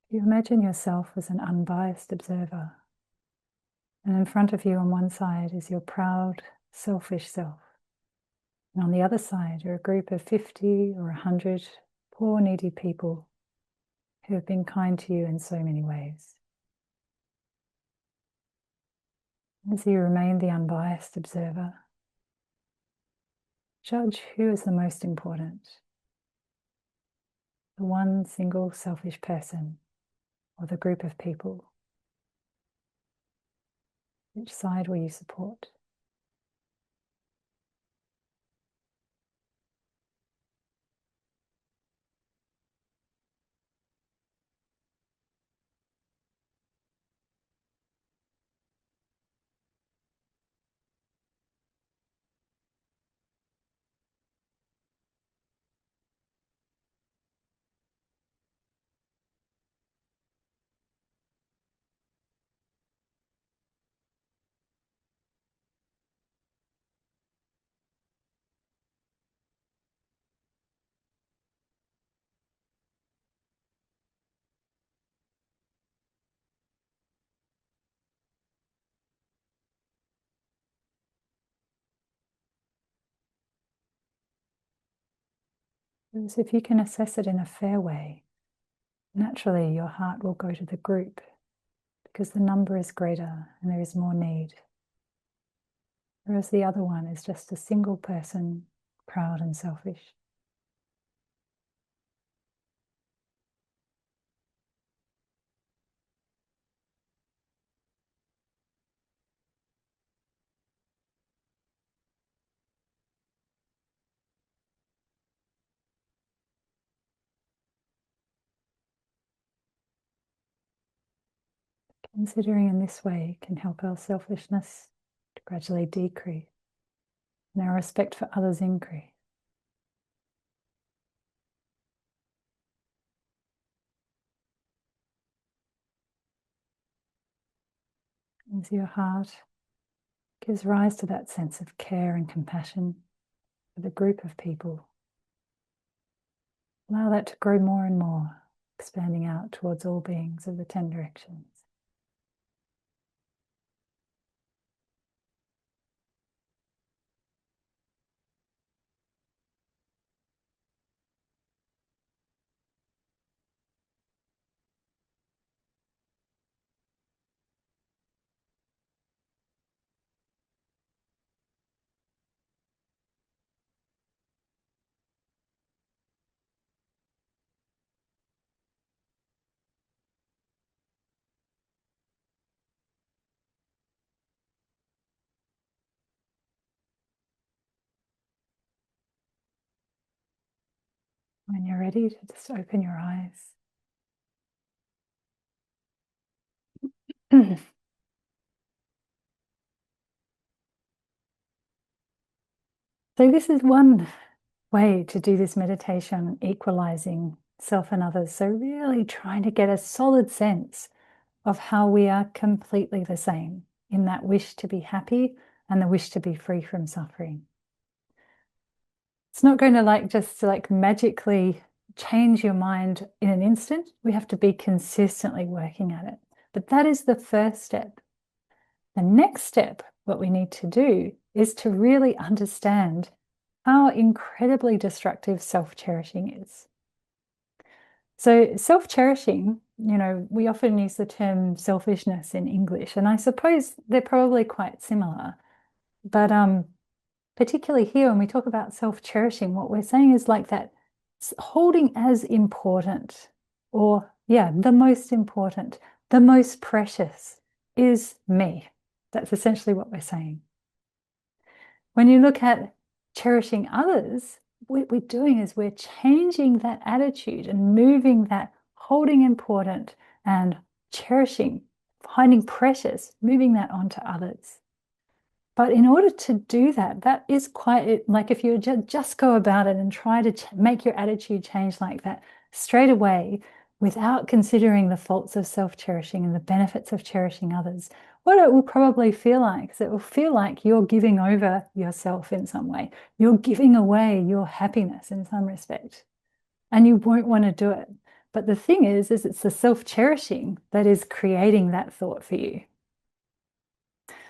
You imagine yourself as an unbiased observer, and in front of you on one side is your proud, selfish self. And on the other side are a group of 50 or 100 poor, needy people who have been kind to you in so many ways. As you remain the unbiased observer, judge who is the most important, the one single selfish person or the group of people. Which side will you support? Because if you can assess it in a fair way, naturally your heart will go to the group because the number is greater and there is more need. Whereas the other one is just a single person, proud and selfish. Considering in this way can help our selfishness to gradually decrease and our respect for others increase. As your heart gives rise to that sense of care and compassion for the group of people, allow that to grow more and more, expanding out towards all beings of the 10 directions. When you're ready to just open your eyes. So this is one way to do this meditation, equalizing self and others. So really trying to get a solid sense of how we are completely the same in that wish to be happy and the wish to be free from suffering. It's not going to just magically change your mind in an instant. We have to be consistently working at it. But that is the first step. The next step, what we need to do is to really understand how incredibly destructive self-cherishing is. So self-cherishing, we often use the term selfishness in English, and I suppose they're probably quite similar. But particularly here, when we talk about self-cherishing, what we're saying is like that holding as important, or the most important, the most precious is me. That's essentially what we're saying. When you look at cherishing others, what we're doing is we're changing that attitude and moving that holding important and cherishing, finding precious, moving that onto others. But in order to do that, that is quite like if you just go about it and try to make your attitude change like that straight away without considering the faults of self-cherishing and the benefits of cherishing others, what it will probably feel like is it will feel like you're giving over yourself in some way. You're giving away your happiness in some respect, and you won't want to do it. But the thing is it's the self-cherishing that is creating that thought for you.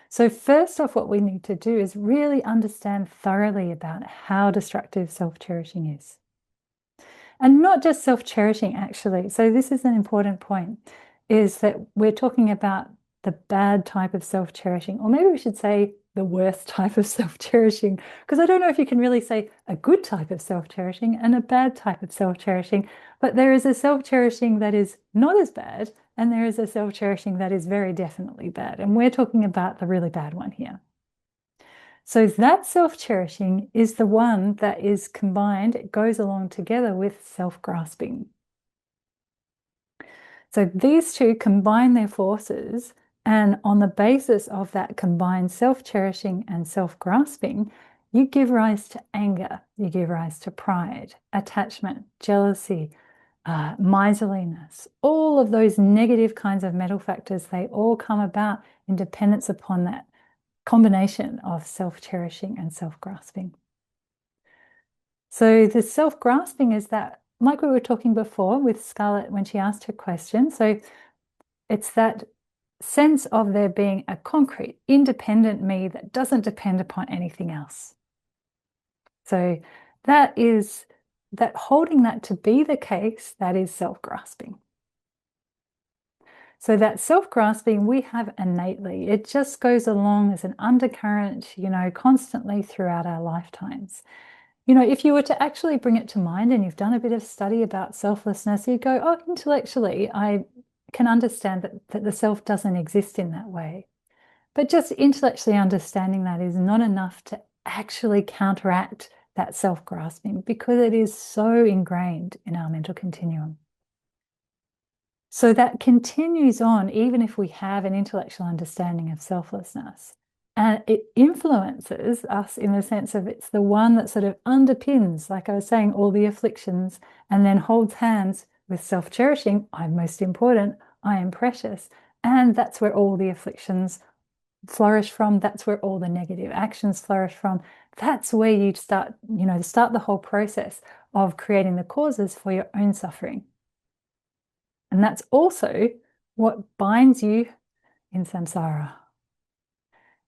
So first off, what we need to do is really understand thoroughly about how destructive self-cherishing is. And not just self-cherishing, actually. So this is an important point, is that we're talking about the bad type of self-cherishing, or maybe we should say the worst type of self-cherishing, because I don't know if you can really say a good type of self-cherishing and a bad type of self-cherishing, but there is a self-cherishing that is not as bad, and there is a self-cherishing that is very definitely bad. And we're talking about the really bad one here. So that self-cherishing is the one that is combined, it goes along together with self-grasping. So these two combine their forces, and on the basis of that combined self-cherishing and self-grasping, you give rise to anger, you give rise to pride, attachment, jealousy, miserliness. All of those negative kinds of mental factors, they all come about in dependence upon that combination of self-cherishing and self-grasping. So the self-grasping is that, like we were talking before with Scarlett when she asked her question, so it's that sense of there being a concrete, independent me that doesn't depend upon anything else. So that is that holding that to be the case, that is self-grasping. So that self-grasping we have innately. It just goes along as an undercurrent, constantly throughout our lifetimes. If you were to actually bring it to mind and you've done a bit of study about selflessness, you go, oh, intellectually, I can understand that the self doesn't exist in that way. But just intellectually understanding that is not enough to actually counteract that self-grasping because it is so ingrained in our mental continuum. So that continues on even if we have an intellectual understanding of selflessness. And it influences us in the sense of it's the one that sort of underpins, like I was saying, all the afflictions and then holds hands with self-cherishing. I'm most important. I am precious. And that's where all the afflictions flourish from. That's where all the negative actions flourish from. That's where you start, start the whole process of creating the causes for your own suffering. And that's also what binds you in samsara.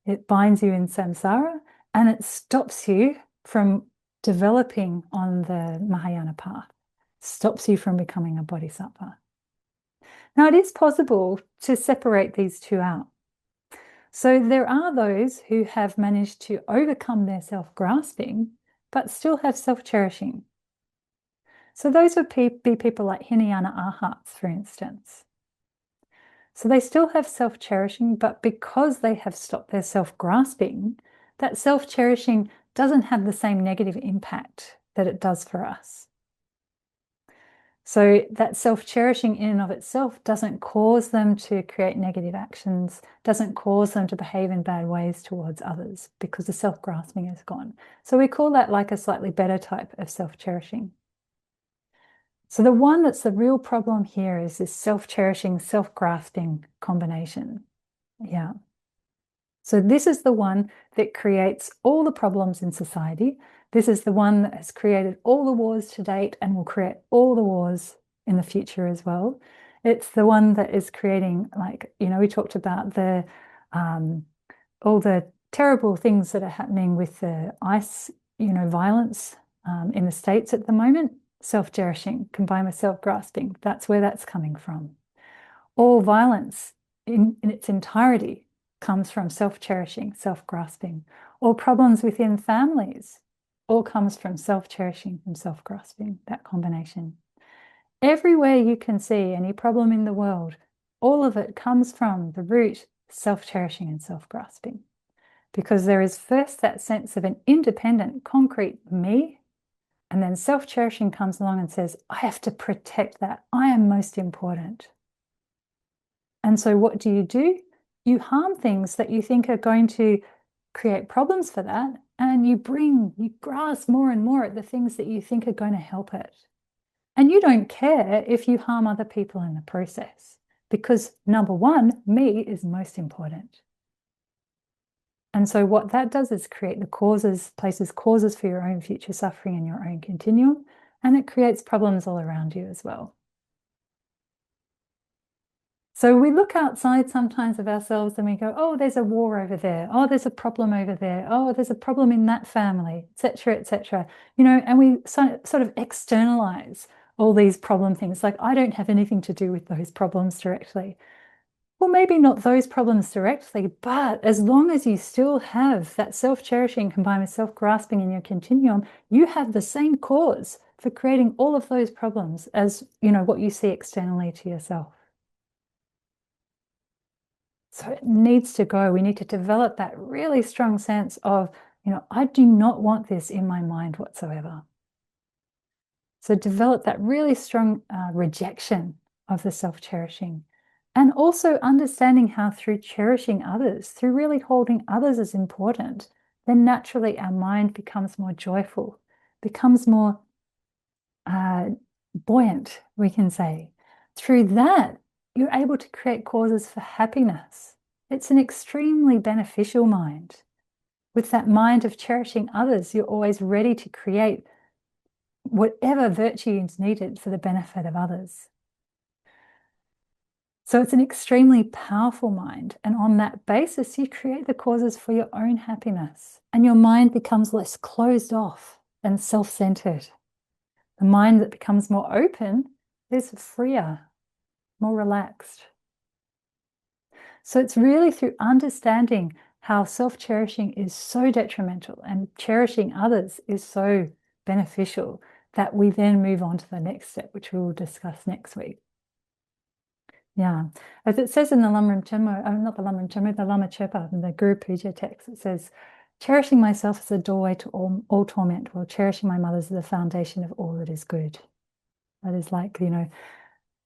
It binds you in samsara and it stops you from developing on the Mahayana path, stops you from becoming a bodhisattva. Now, it is possible to separate these two out. So there are those who have managed to overcome their self-grasping, but still have self-cherishing. So those would be people like Hinayana Arhats, for instance. So they still have self-cherishing, but because they have stopped their self-grasping, that self-cherishing doesn't have the same negative impact that it does for us. So that self-cherishing in and of itself doesn't cause them to create negative actions, doesn't cause them to behave in bad ways towards others because the self-grasping is gone. So we call that like a slightly better type of self-cherishing. So the one that's the real problem here is this self-cherishing, self-grasping combination. Yeah. So this is the one that creates all the problems in society. This is the one that has created all the wars to date and will create all the wars in the future as well. It's the one that is creating, like, we talked about the all the terrible things that are happening with the ICE, violence in the States at the moment. Self-cherishing combined with self-grasping. That's where that's coming from. All violence in its entirety comes from self-cherishing, self-grasping. All problems within families all comes from self-cherishing, from self-grasping, that combination. Everywhere you can see any problem in the world, all of it comes from the root self-cherishing and self-grasping. Because there is first that sense of an independent, concrete me, and then self-cherishing comes along and says, I have to protect that. I am most important. And so what do? You harm things that you think are going to create problems for that, and you grasp more and more at the things that you think are going to help it. And you don't care if you harm other people in the process, because number one, me is most important. And so what that does is create the causes, places causes for your own future suffering in your own continuum, and it creates problems all around you as well. So we look outside sometimes of ourselves and we go, oh, there's a war over there. Oh, there's a problem over there. Oh, there's a problem in that family, etc., etc. And we sort of externalize all these problem things. Like, I don't have anything to do with those problems directly. Well, maybe not those problems directly, but as long as you still have that self-cherishing combined with self-grasping in your continuum, you have the same cause for creating all of those problems as, what you see externally to yourself. So it needs to go. We need to develop that really strong sense of, I do not want this in my mind whatsoever. So develop that really strong rejection of the self-cherishing. And also understanding how through cherishing others, through really holding others as important, then naturally our mind becomes more joyful, becomes more buoyant, we can say. Through that, you're able to create causes for happiness. It's an extremely beneficial mind. With that mind of cherishing others, you're always ready to create whatever virtue is needed for the benefit of others. So it's an extremely powerful mind. And on that basis, you create the causes for your own happiness. And your mind becomes less closed off and self-centered. The mind that becomes more open is freer, more relaxed. So it's really through understanding how self-cherishing is so detrimental and cherishing others is so beneficial that we then move on to the next step, which we will discuss next week. Yeah, as it says in the Lamrim Chenmo, not the Lamrim Chenmo, the Lama Chöpa, in the Guru Puja text, it says, cherishing myself is a doorway to all torment, while cherishing my mothers is the foundation of all that is good. That is like, you know,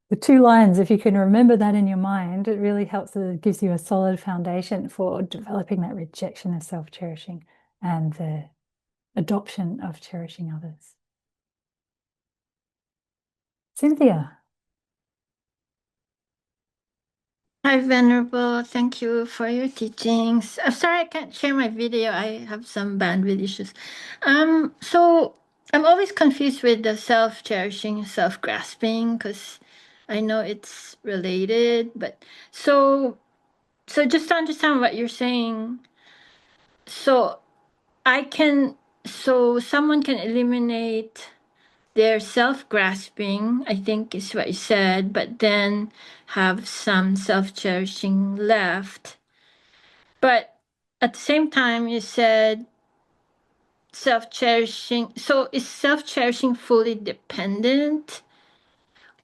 the two lines, if you can remember that in your mind, it really helps, it gives you a solid foundation for developing that rejection of self-cherishing and the adoption of cherishing others. Cynthia. Hi, Venerable. Thank you for your teachings. I'm sorry I can't share my video. I have some bandwidth issues. So I'm always confused with the self-cherishing, self-grasping, because I know it's related. But so just to understand what you're saying, so someone can eliminate their self-grasping, I think is what you said, but then have some self-cherishing left. But at the same time, you said self-cherishing. So is self-cherishing fully dependent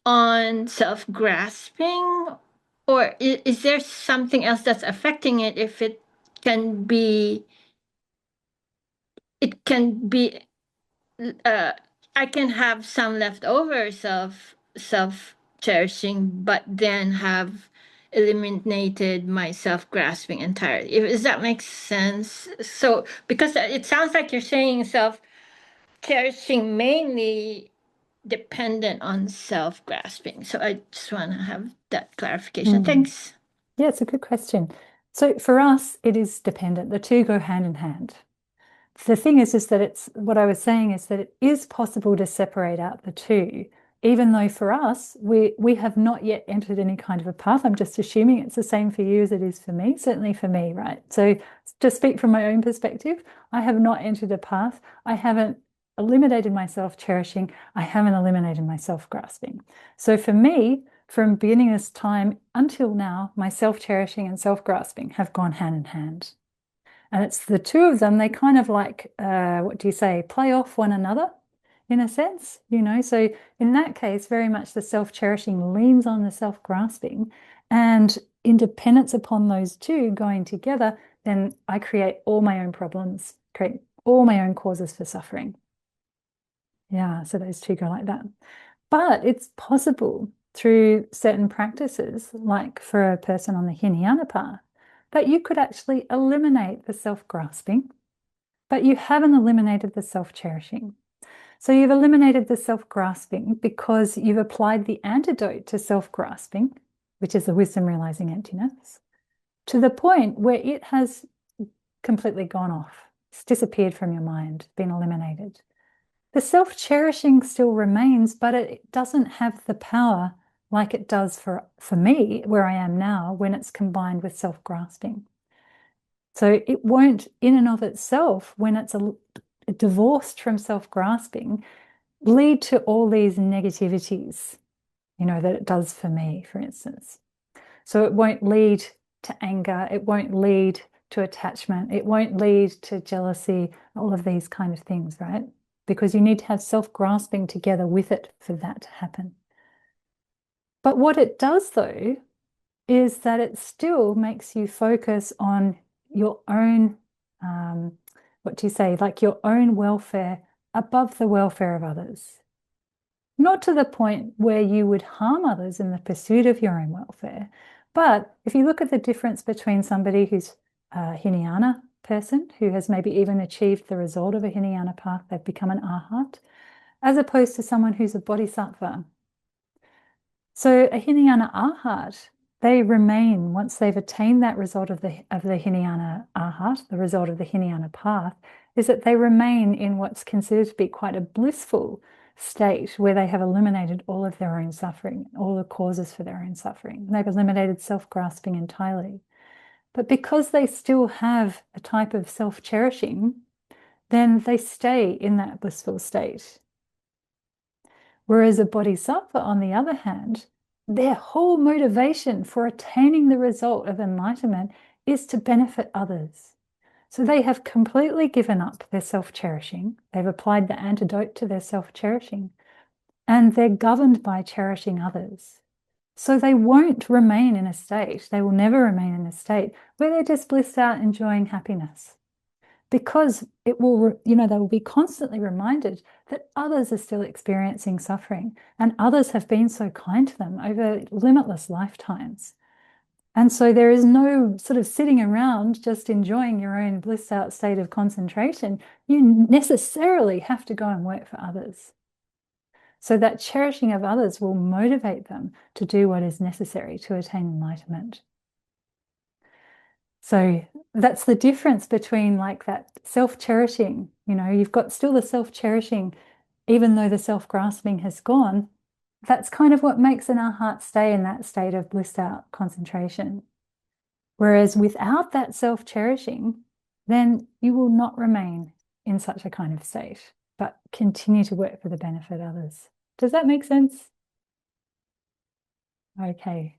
on self-grasping? Or is there something else that's affecting it if it can be, I can have some leftover self cherishing, but then have eliminated my self grasping entirely. Does that make sense? So because it sounds like you're saying self cherishing mainly dependent on self grasping. So I just want to have that clarification. Thanks. Yeah, it's a good question. So for us, it is dependent. The two go hand in hand. The thing is that it's what I was saying is that it is possible to separate out the two, even though for us, we have not yet entered any kind of a path. I'm just assuming it's the same for you as it is for me, certainly for me, right? So to speak from my own perspective, I have not entered a path. I haven't eliminated my self-cherishing. I haven't eliminated my self-grasping. So for me, from beginning this time until now, my self-cherishing and self-grasping have gone hand in hand. And it's the two of them, they kind of like, what do you say, play off one another in a sense, you know? So in that case, very much the self-cherishing leans on the self-grasping, and in dependence upon those two going together, then I create all my own problems, create all my own causes for suffering. Yeah, so those two go like that. But it's possible through certain practices, like for a person on the Hinayana path, that you could actually eliminate the self-grasping, but you haven't eliminated the self-cherishing. So you've eliminated the self-grasping because you've applied the antidote to self-grasping, which is the wisdom realizing emptiness, to the point where it has completely gone off. It's disappeared from your mind, been eliminated. The self-cherishing still remains, but it doesn't have the power like it does for me, where I am now, when it's combined with self-grasping. So it won't, in and of itself, when it's divorced from self-grasping, lead to all these negativities, you know, that it does for me, for instance. So it won't lead to anger, it won't lead to attachment, it won't lead to jealousy, all of these kind of things, right? Because you need to have self-grasping together with it for that to happen. But what it does, though, is that it still makes you focus on your own, what do you say, like your own welfare above the welfare of others. Not to the point where you would harm others in the pursuit of your own welfare. But if you look at the difference between somebody who's a Hinayana person, who has maybe even achieved the result of a Hinayana path, they've become an arhat, as opposed to someone who's a bodhisattva. So a Hinayana arhat, they remain, once they've attained that result of the Hinayana arhat, the result of the Hinayana path, is that they remain in what's considered to be quite a blissful state where they have eliminated all of their own suffering, all the causes for their own suffering. They've eliminated self-grasping entirely. But because they still have a type of self-cherishing, then they stay in that blissful state. Whereas a bodhisattva, on the other hand, their whole motivation for attaining the result of enlightenment is to benefit others. So they have completely given up their self-cherishing. They've applied the antidote to their self-cherishing, and they're governed by cherishing others. So they won't remain in a state, they will never remain in a state where they're just blissed out enjoying happiness. Because it will, they will be constantly reminded that others are still experiencing suffering, and others have been so kind to them over limitless lifetimes. And so there is no sort of sitting around just enjoying your own blissed out state of concentration. You necessarily have to go and work for others. So that cherishing of others will motivate them to do what is necessary to attain enlightenment. So that's the difference between like that self-cherishing, you've got still the self-cherishing, even though the self-grasping has gone. That's kind of what makes in our heart stay in that state of blissed out concentration. Whereas without that self-cherishing, then you will not remain in such a kind of state, but continue to work for the benefit of others. Does that make sense? Okay.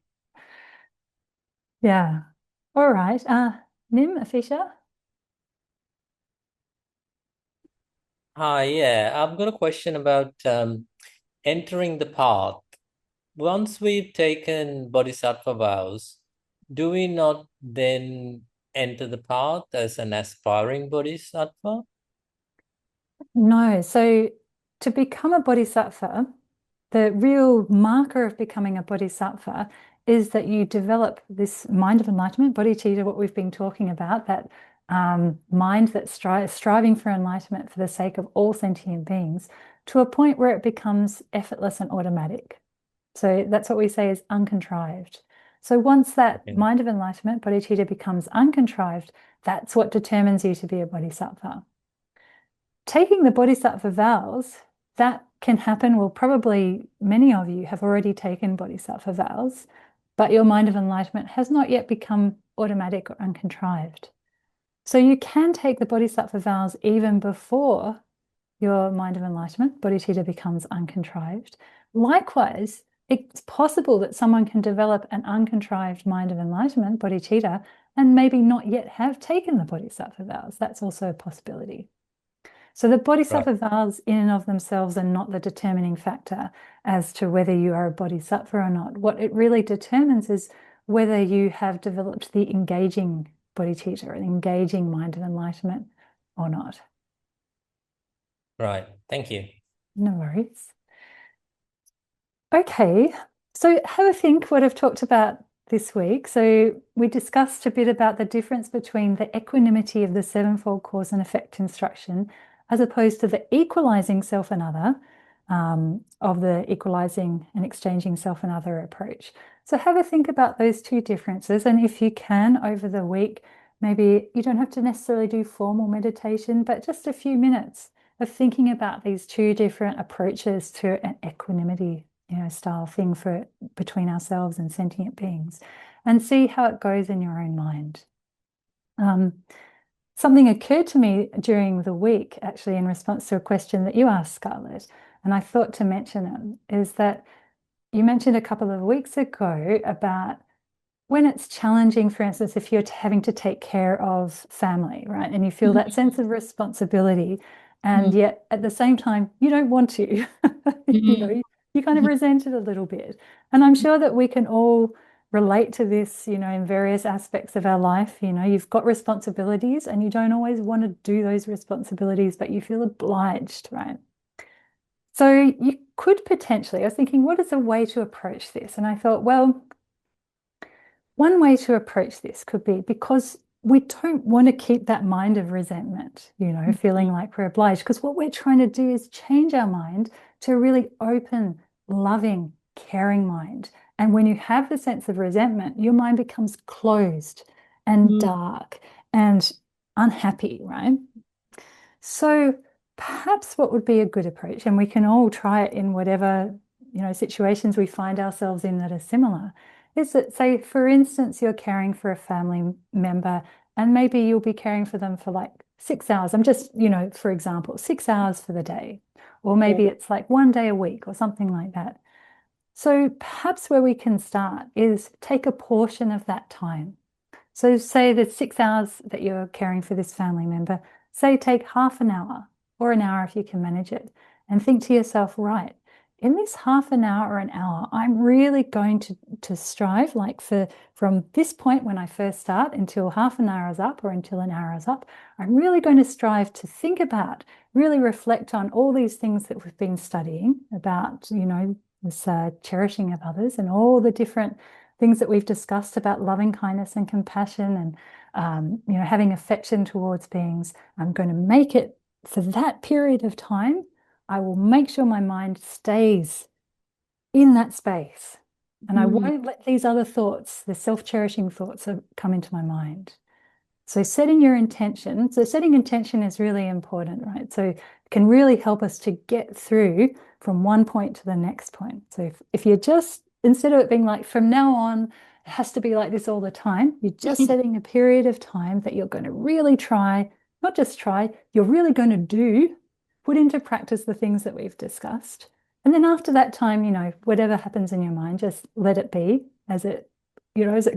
Yeah. All right. Nim, Afisha? Hi, yeah, I've got a question about entering the path. Once we've taken bodhisattva vows, do we not then enter the path as an aspiring bodhisattva? No. So to become a bodhisattva, the real marker of becoming a bodhisattva is that you develop this mind of enlightenment, bodhicitta, what we've been talking about, that mind that's striving for enlightenment for the sake of all sentient beings, to a point where it becomes effortless and automatic. So that's what we say is uncontrived. So once that mind of enlightenment, bodhicitta, becomes uncontrived, that's what determines you to be a bodhisattva. Taking the bodhisattva vows, that can happen. Well, probably many of you have already taken bodhisattva vows, but your mind of enlightenment has not yet become automatic or uncontrived. So you can take the bodhisattva vows even before your mind of enlightenment, bodhicitta, becomes uncontrived. Likewise, it's possible that someone can develop an uncontrived mind of enlightenment, bodhicitta, and maybe not yet have taken the bodhisattva vows. That's also a possibility. So the bodhisattva vows in and of themselves are not the determining factor as to whether you are a bodhisattva or not. What it really determines is whether you have developed the engaging bodhicitta or an engaging mind of enlightenment or not. Right. Thank you. No worries. Okay, so have a think what I've talked about this week. So we discussed a bit about the difference between the equanimity of the sevenfold cause and effect instruction as opposed to the equalizing self and other of the equalizing and exchanging self and other approach. So have a think about those two differences. And if you can, over the week, maybe you don't have to necessarily do formal meditation, but just a few minutes of thinking about these two different approaches to an equanimity style thing for between ourselves and sentient beings, and see how it goes in your own mind. Something occurred to me during the week, actually, in response to a question that you asked, Scarlett, and I thought to mention it, is that you mentioned a couple of weeks ago about when it's challenging, for instance, if you're having to take care of family, right? And you feel that sense of responsibility, and yet at the same time, you don't want to, you kind of resent it a little bit. And I'm sure that we can all relate to this, in various aspects of our life. You've got responsibilities and you don't always want to do those responsibilities, but you feel obliged, right? So you could potentially, I was thinking, what is a way to approach this? And I thought, well, one way to approach this could be, because we don't want to keep that mind of resentment, feeling like we're obliged, because what we're trying to do is change our mind to a really open, loving, caring mind. And when you have the sense of resentment, your mind becomes closed and dark and unhappy, right? So perhaps what would be a good approach, and we can all try it in whatever, situations we find ourselves in that are similar, is that, say, for instance, you're caring for a family member and maybe you'll be caring for them for like 6 hours. I'm just, for example, 6 hours for the day, or maybe it's like one day a week or something like that. So perhaps where we can start is take a portion of that time. So say the 6 hours that you're caring for this family member, say take half an hour or an hour if you can manage it, and think to yourself, right, in this half an hour or an hour, I'm really going to strive from this point when I first start until half an hour is up or until an hour is up, I'm really going to strive to think about, really reflect on all these things that we've been studying about, this cherishing of others and all the different things that we've discussed about loving kindness and compassion and having affection towards beings. I'm going to make it for that period of time. I will make sure my mind stays in that space, and I won't let these other thoughts, the self-cherishing thoughts, come into my mind. So setting your intention. So setting intention is really important, right? So it can really help us to get through from one point to the next point. So if you're just, instead of it being like from now on, it has to be like this all the time, you're just setting a period of time that you're going to really try, not just try, you're really going to put into practice the things that we've discussed. And then after that time, whatever happens in your mind, just let it be as it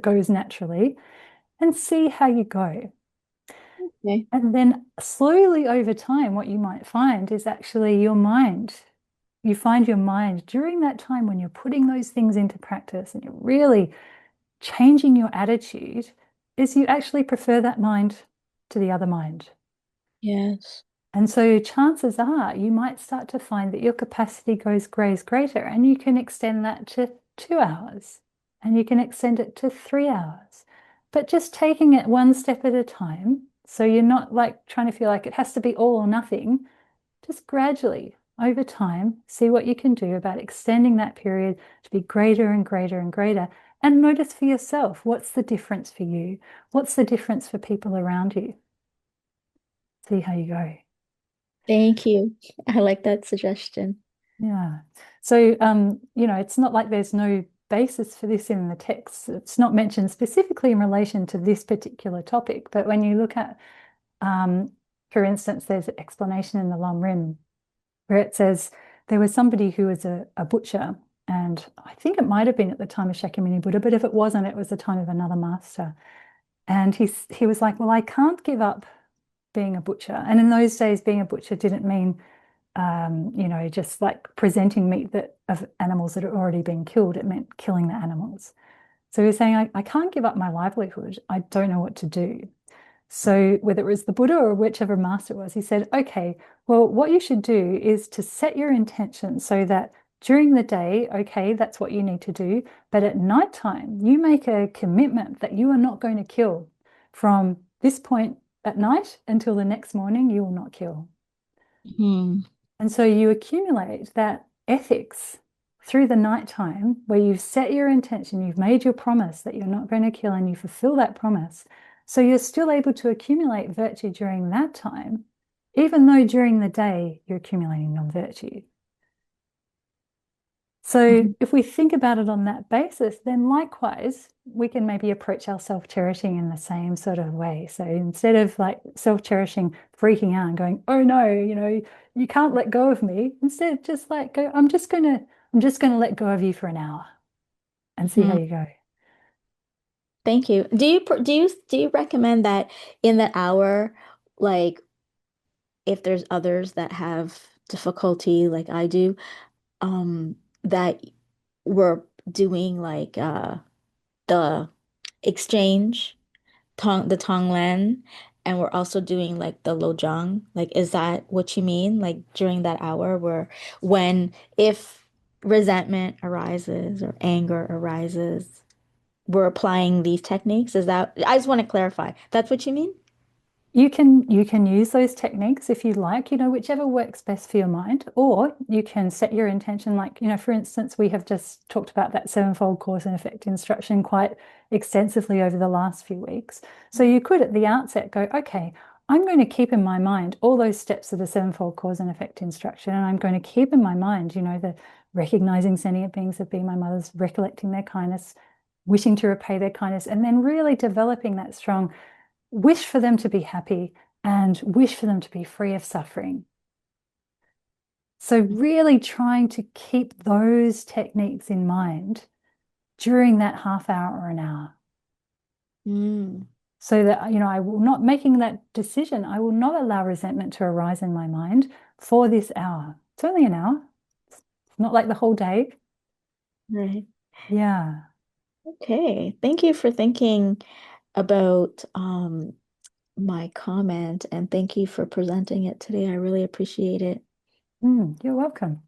goes naturally, and see how you go. Okay. And then slowly over time, what you might find is actually your mind. You find your mind during that time when you're putting those things into practice and you're really changing your attitude, is you actually prefer that mind to the other mind. Yes. And so chances are you might start to find that your capacity grows greater, and you can extend that to 2 hours, and you can extend it to 3 hours. But just taking it one step at a time, so you're not like trying to feel like it has to be all or nothing, just gradually over time, see what you can do about extending that period to be greater and greater and greater. And notice for yourself, what's the difference for you? What's the difference for people around you? See how you go. Thank you. I like that suggestion. Yeah. So, it's not like there's no basis for this in the text. It's not mentioned specifically in relation to this particular topic. But when you look at, for instance, there's an explanation in the Lam Rim where it says there was somebody who was a butcher. And I think it might have been at the time of Shakyamuni Buddha, but if it wasn't, it was the time of another master. And he was like, well, I can't give up being a butcher. And in those days, being a butcher didn't mean just like presenting meat of animals that had already been killed. It meant killing the animals. So he was saying, I can't give up my livelihood. I don't know what to do. So whether it was the Buddha or whichever master it was, he said, okay, well, what you should do is to set your intention so that during the day, okay, that's what you need to do. But at nighttime, you make a commitment that you are not going to kill. From this point at night until the next morning, you will not kill. And so you accumulate that ethics through the nighttime where you've set your intention, you've made your promise that you're not going to kill, and you fulfill that promise. So you're still able to accumulate virtue during that time, even though during the day you're accumulating non-virtue. So if we think about it on that basis, then likewise, we can maybe approach our self-cherishing in the same sort of way. So instead of like self-cherishing, freaking out and going, oh no, you can't let go of me. Instead, just like go, I'm just gonna let go of you for an hour and see how you go. Thank you. Do you recommend that in that hour, like if there's others that have difficulty like I do, that we're doing like the exchange, the Tonglen, and we're also doing like the Lozang. Like, is that what you mean? Like during that hour where if resentment arises or anger arises, we're applying these techniques? Is that, I just want to clarify. That's what you mean? You can use those techniques if you like, whichever works best for your mind, or you can set your intention, like, for instance, we have just talked about that sevenfold cause and effect instruction quite extensively over the last few weeks. So you could at the outset go, okay, I'm going to keep in my mind all those steps of the sevenfold cause and effect instruction, and I'm going to keep in my mind, the recognizing sentient beings have been my mothers, recollecting their kindness, wishing to repay their kindness, and then really developing that strong wish for them to be happy, and wish for them to be free of suffering. So really trying to keep those techniques in mind during that half hour or an hour. So that, I will not, making that decision, I will not allow resentment to arise in my mind for this hour. It's only an hour. It's not like the whole day. Right. Yeah. Okay. Thank you for thinking about my comment, and thank you for presenting it today. I really appreciate it. You're welcome.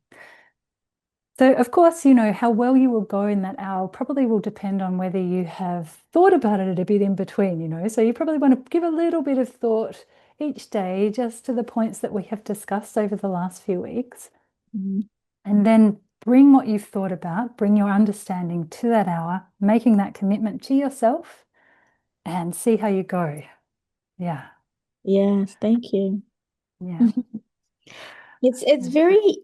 So, of course, how well you will go in that hour probably will depend on whether you have thought about it a bit in between. So you probably want to give a little bit of thought each day just to the points that we have discussed over the last few weeks. And then bring what you've thought about, bring your understanding to that hour, making that commitment to yourself, and see how you go. Yeah. Yes, thank you. Yeah. It's very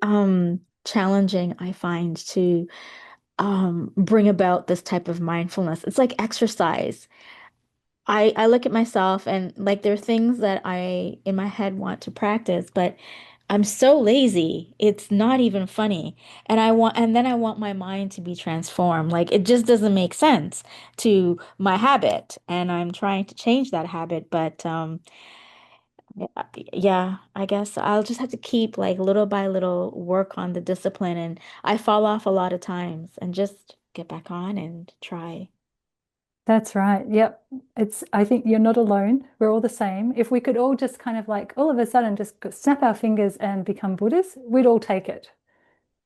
challenging, I find, to bring about this type of mindfulness. It's like exercise. I look at myself and like there are things that I in my head want to practice, but I'm so lazy. It's not even funny. And then I want my mind to be transformed. Like it just doesn't make sense to my habit. And I'm trying to change that habit, but yeah, I guess I'll just have to keep like little by little work on the discipline, and I fall off a lot of times and just get back on and try. That's right. Yep. I think you're not alone. We're all the same. If we could all just kind of like all of a sudden just snap our fingers and become Buddhists, we'd all take it.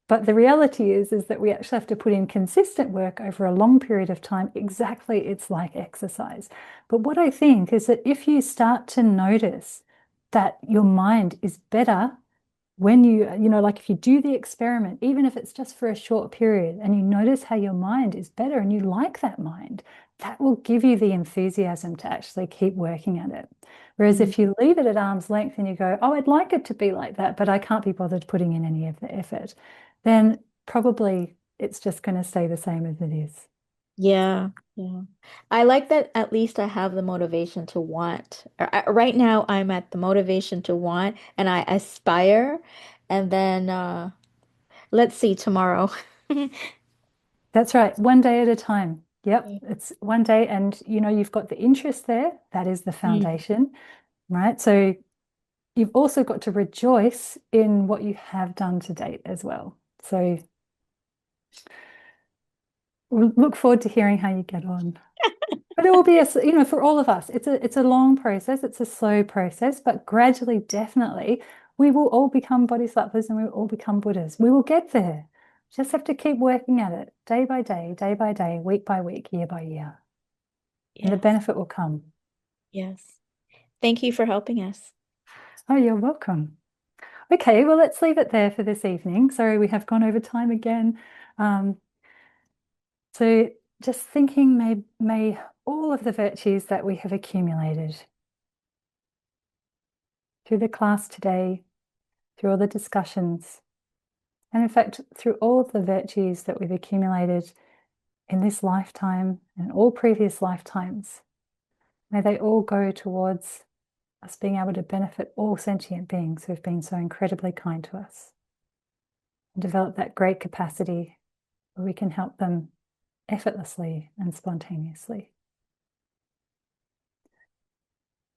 But the reality is that we actually have to put in consistent work over a long period of time. Exactly, it's like exercise. But what I think is that if you start to notice that your mind is better when like if you do the experiment, even if it's just for a short period, and you notice how your mind is better and you like that mind, that will give you the enthusiasm to actually keep working at it. Whereas if you leave it at arm's length and you go, oh, I'd like it to be like that, but I can't be bothered putting in any of the effort, then probably it's just going to stay the same as it is. Yeah, yeah. I like that at least I have the motivation to want. Right now, I'm at the motivation to want and I aspire. And then let's see tomorrow. That's right. One day at a time. Yep. Yeah. It's one day. And you've got the interest there. That is the foundation, right? So you've also got to rejoice in what you have done to date as well. So we'll look forward to hearing how you get on. But it will be for all of us, it's a long process, it's a slow process, but gradually, definitely, we will all become bodhisattvas and we will all become Buddhas. We will get there. Just have to keep working at it day by day, week by week, year by year. And the Yes, benefit will come. yes. Thank you for helping us. Oh, you're welcome. Okay, well, let's leave it there for this evening. Sorry, we have gone over time again. So just thinking, may all of the virtues that we have accumulated through the class today, through all the discussions, and in fact, through all of the virtues that we've accumulated in this lifetime and all previous lifetimes, may they all go towards us being able to benefit all sentient beings who have been so incredibly kind to us and develop that great capacity where we can help them effortlessly and spontaneously.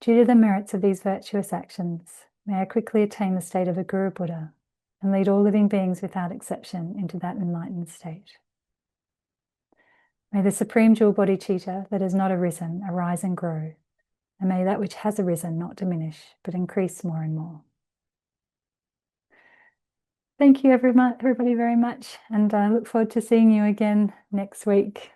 Due to the merits of these virtuous actions, may I quickly attain the state of a Guru Buddha and lead all living beings without exception into that enlightened state. May the supreme jewel bodhicitta that has not arisen arise and grow, and may that which has arisen not diminish, but increase more and more. Thank you, everybody, very much, and I look forward to seeing you again next week.